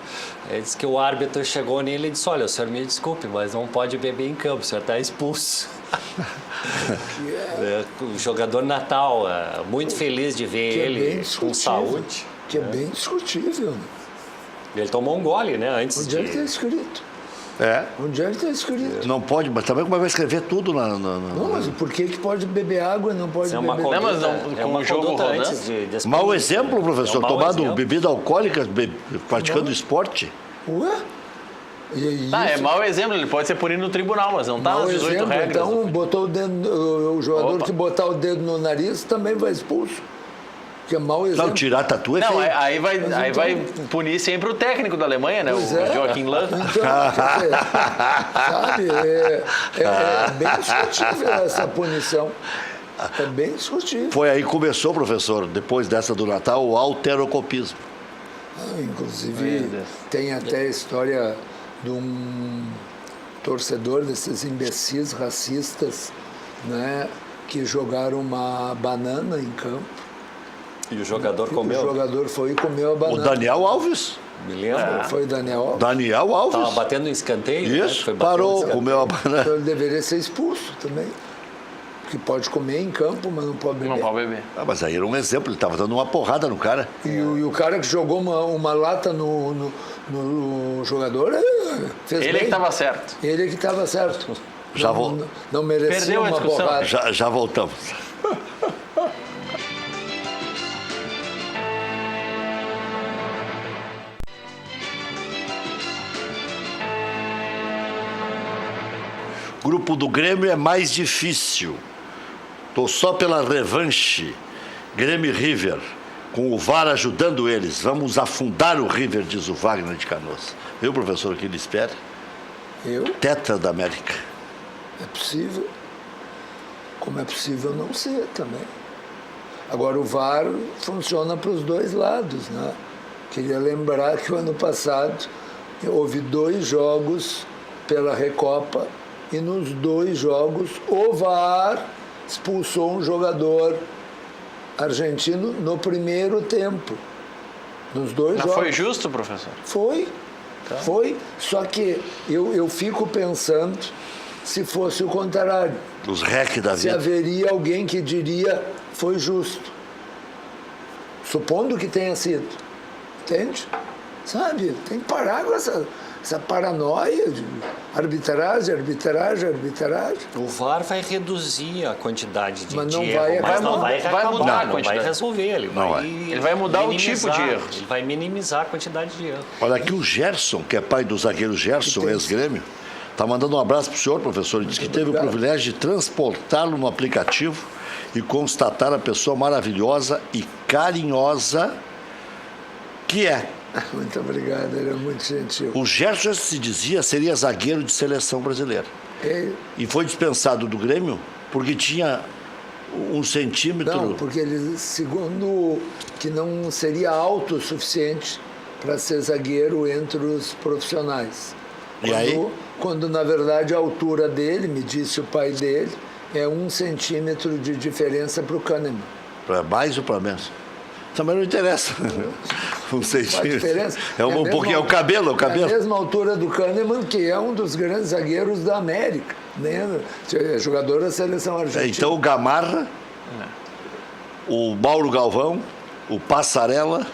C: Ele disse que o árbitro chegou nele e disse: olha, o senhor me desculpe, mas não pode beber em campo, o senhor está expulso. O jogador Natal, muito feliz de ver ele com saúde.
B: Que é bem discutível.
C: Ele tomou um gole, né? Antes
B: Onde é que está escrito? Onde é que está escrito?
A: Não pode, mas também como vai escrever tudo na...
B: Não, mas por que pode beber água e não pode beber...
D: Não, mas com o jogo rodando.
A: Mau exemplo, professor, tomando bebida alcoólica, praticando esporte.
B: Ué?
D: É mau exemplo, ele pode ser punido no tribunal, mas não está nas 18
B: exemplo,
D: regras.
B: Então, botou o dedo, o jogador que botar o dedo no nariz também vai expulso. Que é mau exemplo.
A: Não, tirar tatu é feio.
D: Não, aí vai punir sempre o técnico da Alemanha, né?
B: Pois
D: o Joachim Löw.
B: Então, quer dizer, sabe, é bem discutível essa punição. É bem discutível.
A: Foi aí que começou, professor, depois dessa do Natal, o alterocopismo.
B: Inclusive, tem até a história de um torcedor desses imbecis racistas, né, que jogaram uma banana em campo.
C: E o jogador comeu?
B: O jogador foi e comeu a banana.
A: O Daniel Alves.
C: Me lembro.
B: Foi o Daniel Alves.
A: Daniel Alves.
C: Estava batendo em escanteio.
A: Isso,
C: né?
A: parou, comeu a banana.
B: Então ele deveria ser expulso também. Porque pode comer em campo, mas não pode beber.
D: Não pode beber.
A: Mas aí era um exemplo, ele estava dando uma porrada no cara.
B: E o cara que jogou uma lata no jogador fez
D: Ele
B: bem.
D: que estava certo.
B: Ele que estava certo.
A: Já
B: não merecia
D: Perdeu a
B: uma
D: discussão.
B: porrada.
A: Já voltamos. Grupo do Grêmio é mais difícil. Tô só pela revanche. Grêmio e River, com o VAR ajudando eles. Vamos afundar o River, diz o Wagner de Canoas. Viu, professor, o que ele espera?
B: Eu?
A: Tetra da América.
B: É possível. Como é possível não ser também. Agora, o VAR funciona para os dois lados, né? Queria lembrar que o ano passado houve 2 jogos pela Recopa e nos 2 jogos o VAR expulsou um jogador argentino no primeiro tempo. Nos 2
D: Não
B: jogos.
D: foi justo, professor?
B: Foi. Foi. Só que eu fico pensando se fosse o contrário.
A: Os REC da
B: Se
A: vida.
B: haveria alguém que diria foi justo. Supondo que tenha sido. Entende? Sabe? Tem que parar com essa paranoia de arbitragem.
C: O VAR vai reduzir a quantidade de
B: Mas não
C: erro,
B: vai
C: mas não
B: acabar.
C: vai
D: Vai
C: acabar,
D: mudar a
C: não vai
D: quantidade.
C: resolver. Ele
D: vai mudar o tipo de erro.
C: Ele vai minimizar a quantidade de erro.
A: Olha aqui o Gerson, que é pai do zagueiro Gerson, ex-grêmio, está mandando um abraço para o senhor, professor. Ele disse que teve o privilégio de transportá-lo no aplicativo e constatar a pessoa maravilhosa e carinhosa que é.
B: Muito obrigado, ele é muito gentil.
A: O Gerson, se dizia, seria zagueiro de seleção brasileira. E foi dispensado do Grêmio porque tinha 1 centímetro...
B: Não, porque ele, segundo, que não seria alto o suficiente para ser zagueiro entre os profissionais.
A: E aí?
B: Quando, na verdade, a altura dele, me disse o pai dele, é 1 centímetro de diferença para o Kahneman.
A: Para mais ou para menos? Também não interessa. Um
B: Faz
A: centímetro.
B: diferença.
A: É um pouquinho, é o cabelo,
B: É a mesma altura do Kahneman, que é um dos grandes zagueiros da América. Né? É jogador da seleção argentina.
A: Então o Gamarra, o Mauro Galvão, o Passarella.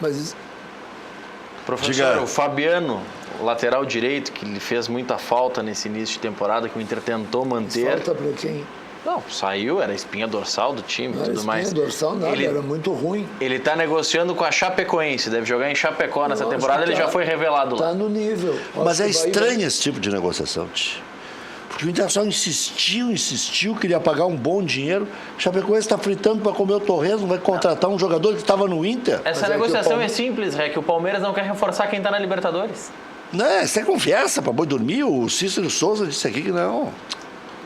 B: Mas
D: Professor,
A: Diga.
D: o Fabiano, o lateral direito, que lhe fez muita falta nesse início de temporada, que o Inter tentou manter.
B: falta para quem?
D: Não, saiu, era espinha dorsal do time e
B: Não,
D: tudo
B: espinha
D: mais.
B: dorsal nada, era muito ruim.
D: Ele tá negociando com a Chapecoense, deve jogar em Chapecó nessa
B: Não,
D: temporada,
B: acho que
D: ele já foi revelado lá.
B: Tá no nível.
A: Mas é
B: Acho que vai-
A: estranho esse tipo de negociação, tch. Porque o Internacional insistiu, queria pagar um bom dinheiro. O Chapecoense está fritando para comer o torresmo, vai contratar um jogador que estava no Inter.
D: Essa
B: Mas é que
D: negociação
B: o Palme-
D: é simples, que o Palmeiras não quer reforçar quem tá na Libertadores.
A: Não, isso é conversa para boi dormir. O Cícero Souza disse aqui que não.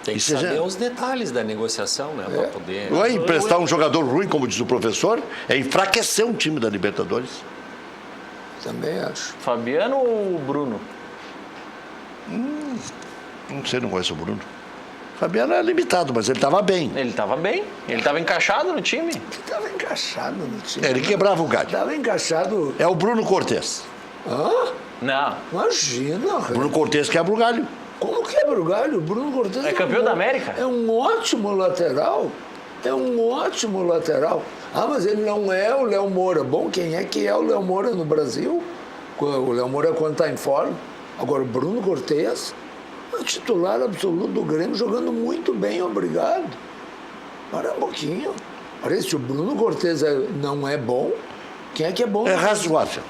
C: Tem que
A: Isso já-
C: saber os detalhes da negociação, né? Para poder...
A: Não é emprestar um jogador ruim, como diz o professor, é enfraquecer um time da Libertadores.
B: Também acho.
D: Fabiano ou o Bruno?
A: Não sei, não conheço o Bruno. Fabiano é limitado, mas ele estava bem.
D: Ele tava bem, ele tava encaixado no time.
B: Estava encaixado no time.
A: Ele quebrava o galho.
B: Estava encaixado.
A: É o Bruno Cortez.
B: Hã?
D: Não,
B: Imagina,
A: Bruno Cortez quebra o galho.
B: Como quebra o galho? O Bruno Cortez
D: É campeão da América?
B: É um ótimo lateral. É um ótimo lateral. Ah, mas ele não é o Léo Moura. Bom, quem é que é o Léo Moura no Brasil? O Léo Moura quando está em forma. Agora, o Bruno Cortez é o titular absoluto do Grêmio, jogando muito bem, obrigado. Para um pouquinho. Parece que o Bruno Cortez não é bom. Quem é que é bom?
A: É razoável.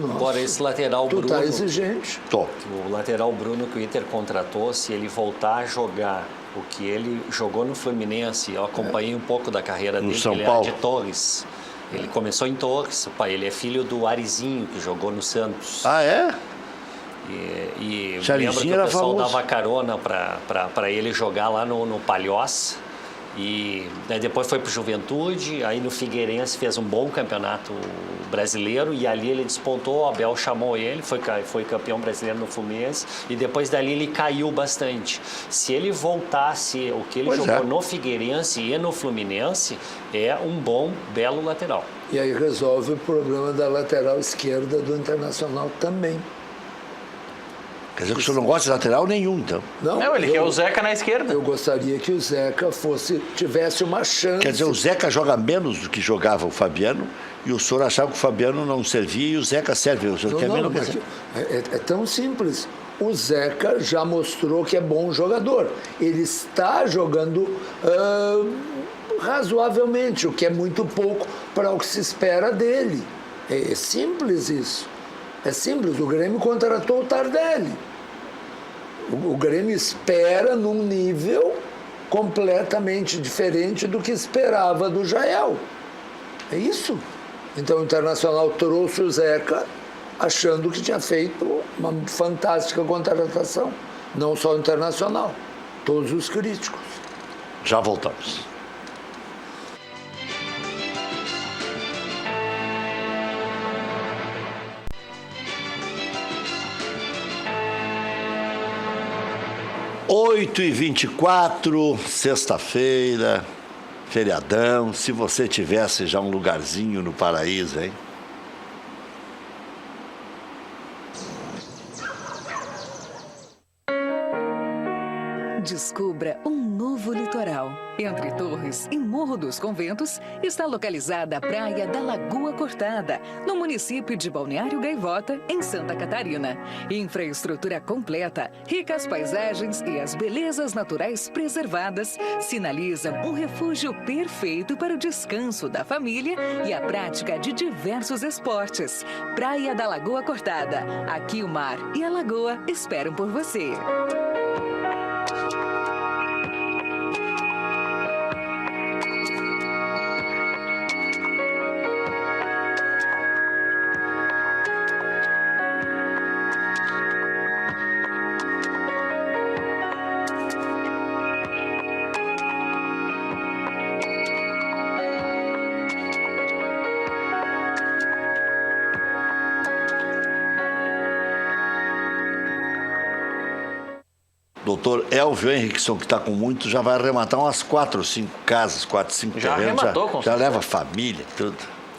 B: Nossa,
C: Embora esse lateral
B: tu
C: Bruno...
B: tá exigente.
A: Tô.
C: O lateral Bruno que o Inter contratou, se ele voltar a jogar o que ele jogou no Fluminense, eu acompanhei um pouco da carreira
A: No
C: dele,
A: São
C: que ele
A: Paulo.
C: era de Torres. Ele começou em Torres, o pai, ele é filho do Arizinho, que jogou no Santos.
A: Ah, é?
C: E
A: Esse
C: lembro
A: Arizinho
C: que o
A: era
C: pessoal
A: famoso.
C: dava carona para ele jogar lá no Palhoça. E né, depois foi para o Juventude, aí no Figueirense fez um bom campeonato brasileiro e ali ele despontou, o Abel chamou ele, foi campeão brasileiro no Fluminense e depois dali ele caiu bastante. Se ele voltasse o que ele
A: Pois
C: jogou
A: é.
C: no Figueirense e no Fluminense, é um bom, belo lateral.
B: E aí resolve o problema da lateral esquerda do Internacional também.
A: Quer dizer que o senhor não gosta de lateral nenhum, então.
D: Não, ele quer o Zeca na esquerda.
B: Eu gostaria que o Zeca tivesse uma chance.
A: Quer dizer, o Zeca joga menos do que jogava o Fabiano e o senhor achava que o Fabiano não servia e o Zeca serve. O senhor
B: Não,
A: quer
B: não,
A: menos
B: mas
A: que...
B: é tão simples. O Zeca já mostrou que é bom jogador. Ele está jogando razoavelmente, o que é muito pouco para o que se espera dele. É simples isso. É simples. O Grêmio contratou o Tardelli. O Grêmio espera num nível completamente diferente do que esperava do Jael. É isso. Então o Internacional trouxe o Zeca achando que tinha feito uma fantástica contratação. Não só o Internacional, todos os críticos.
A: Já voltamos. 8h24, sexta-feira, feriadão. Se você tivesse já um lugarzinho no paraíso, hein?
F: Descubra um novo litoral. Entre Torres e Morro dos Conventos está localizada a Praia da Lagoa Cortada, no município de Balneário Gaivota, em Santa Catarina. Infraestrutura completa, ricas paisagens e as belezas naturais preservadas sinalizam um refúgio perfeito para o descanso da família e a prática de diversos esportes. Praia da Lagoa Cortada. Aqui o mar e a lagoa esperam por você.
A: Doutor Elvio Henriquson, que está com muito, já vai arrematar umas 4 ou 5 casas, 4, 5
D: Já
A: terrenos.
D: arrematou, com
A: já
D: certeza.
A: leva família, tudo.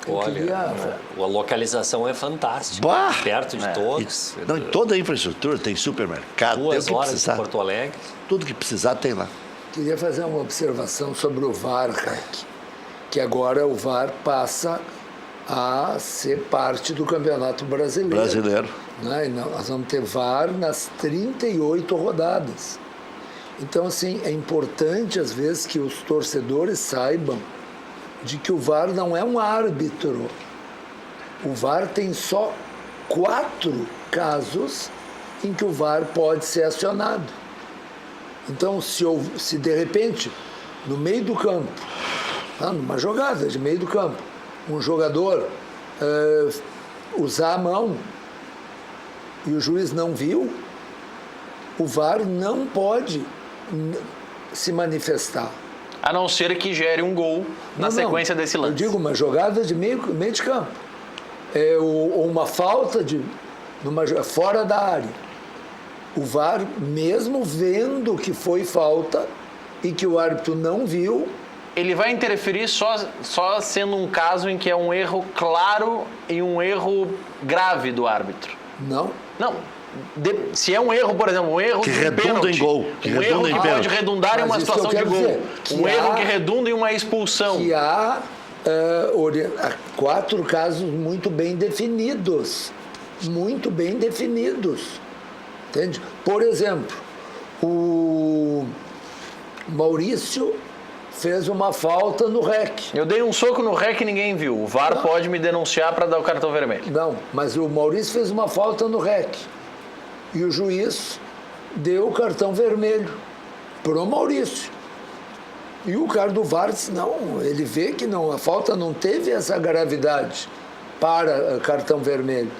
C: Olha, a localização é fantástica.
A: Bah!
C: Perto de todos.
A: Não, e toda a infraestrutura, tem supermercado, tem o
C: 2
A: que
C: horas de
A: precisar.
C: Porto Alegre.
A: Tudo que precisar tem lá.
B: Queria fazer uma observação sobre o VAR, Raik, que agora o VAR passa a ser parte do Campeonato Brasileiro.
A: Brasileiro.
B: Né? E nós vamos ter VAR nas 38 rodadas. Então, assim, é importante, às vezes, que os torcedores saibam de que o VAR não é um árbitro. O VAR tem só 4 casos em que o VAR pode ser acionado. Então, se de repente, no meio do campo, numa jogada de meio do campo, um jogador usar a mão e o juiz não viu, o VAR não pode se manifestar.
D: A não ser que gere um gol na sequência desse lance.
B: Eu digo uma jogada de meio de campo. Ou uma falta fora da área. O VAR, mesmo vendo que foi falta e que o árbitro não viu,
D: ele vai interferir só sendo um caso em que é um erro claro e um erro grave do árbitro.
B: não.
D: Não. Se é um erro, por exemplo, um erro
A: Que
D: de
A: redunda
D: pênalti,
A: em gol. Que
D: um
A: redunda
D: erro
A: em
D: que
A: pênalti.
D: pode redundar em
B: Mas
D: uma
B: isso que eu
D: situação de
B: quero
D: gol.
B: dizer, que
D: Um erro
B: há-
D: que redunda em uma expulsão.
B: Que há 4 casos muito bem definidos. Muito bem definidos. Entende? Por exemplo, o Maurício fez uma falta no REC.
D: Eu dei um soco no REC e ninguém viu. O VAR pode me denunciar para dar o cartão vermelho.
B: Não, mas o Maurício fez uma falta no REC. E o juiz deu o cartão vermelho pro Maurício. E o cara do VAR disse, não, ele vê que não, a falta não teve essa gravidade para cartão vermelho.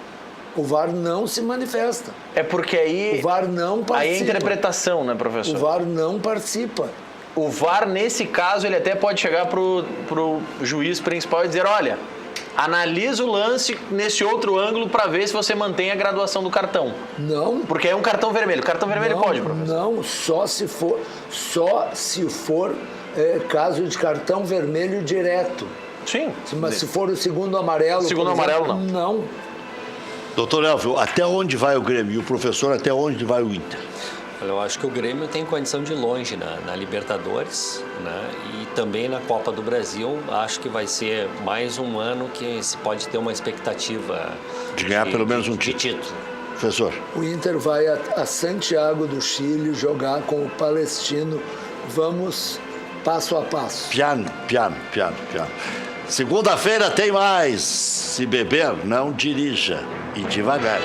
B: O VAR não se manifesta.
D: É porque aí...
B: O VAR não participa.
D: Aí é interpretação, né, professor?
B: O VAR não participa.
D: O VAR, nesse caso, ele até pode chegar pro juiz principal e dizer, olha, analisa o lance nesse outro ângulo para ver se você mantém a graduação do cartão.
B: Não.
D: Porque é um cartão vermelho. Cartão vermelho
B: não,
D: pode, professor?
B: Não, só se for caso de cartão vermelho direto.
D: Sim.
B: Mas se for o segundo amarelo...
D: Segundo
B: por exemplo,
D: amarelo,
B: não.
A: Doutor Elvio, até onde vai o Grêmio? E o professor, até onde vai o Inter?
C: Olha, eu acho que o Grêmio tem condição de ir longe na Libertadores, né? E também na Copa do Brasil. Acho que vai ser mais um ano que se pode ter uma expectativa
A: De ganhar pelo menos um
C: de
A: título. Professor.
B: O Inter vai a Santiago do Chile jogar com o Palestino. Vamos passo a passo.
A: Piano. Segunda-feira tem mais. Se beber, não dirija. E devagar.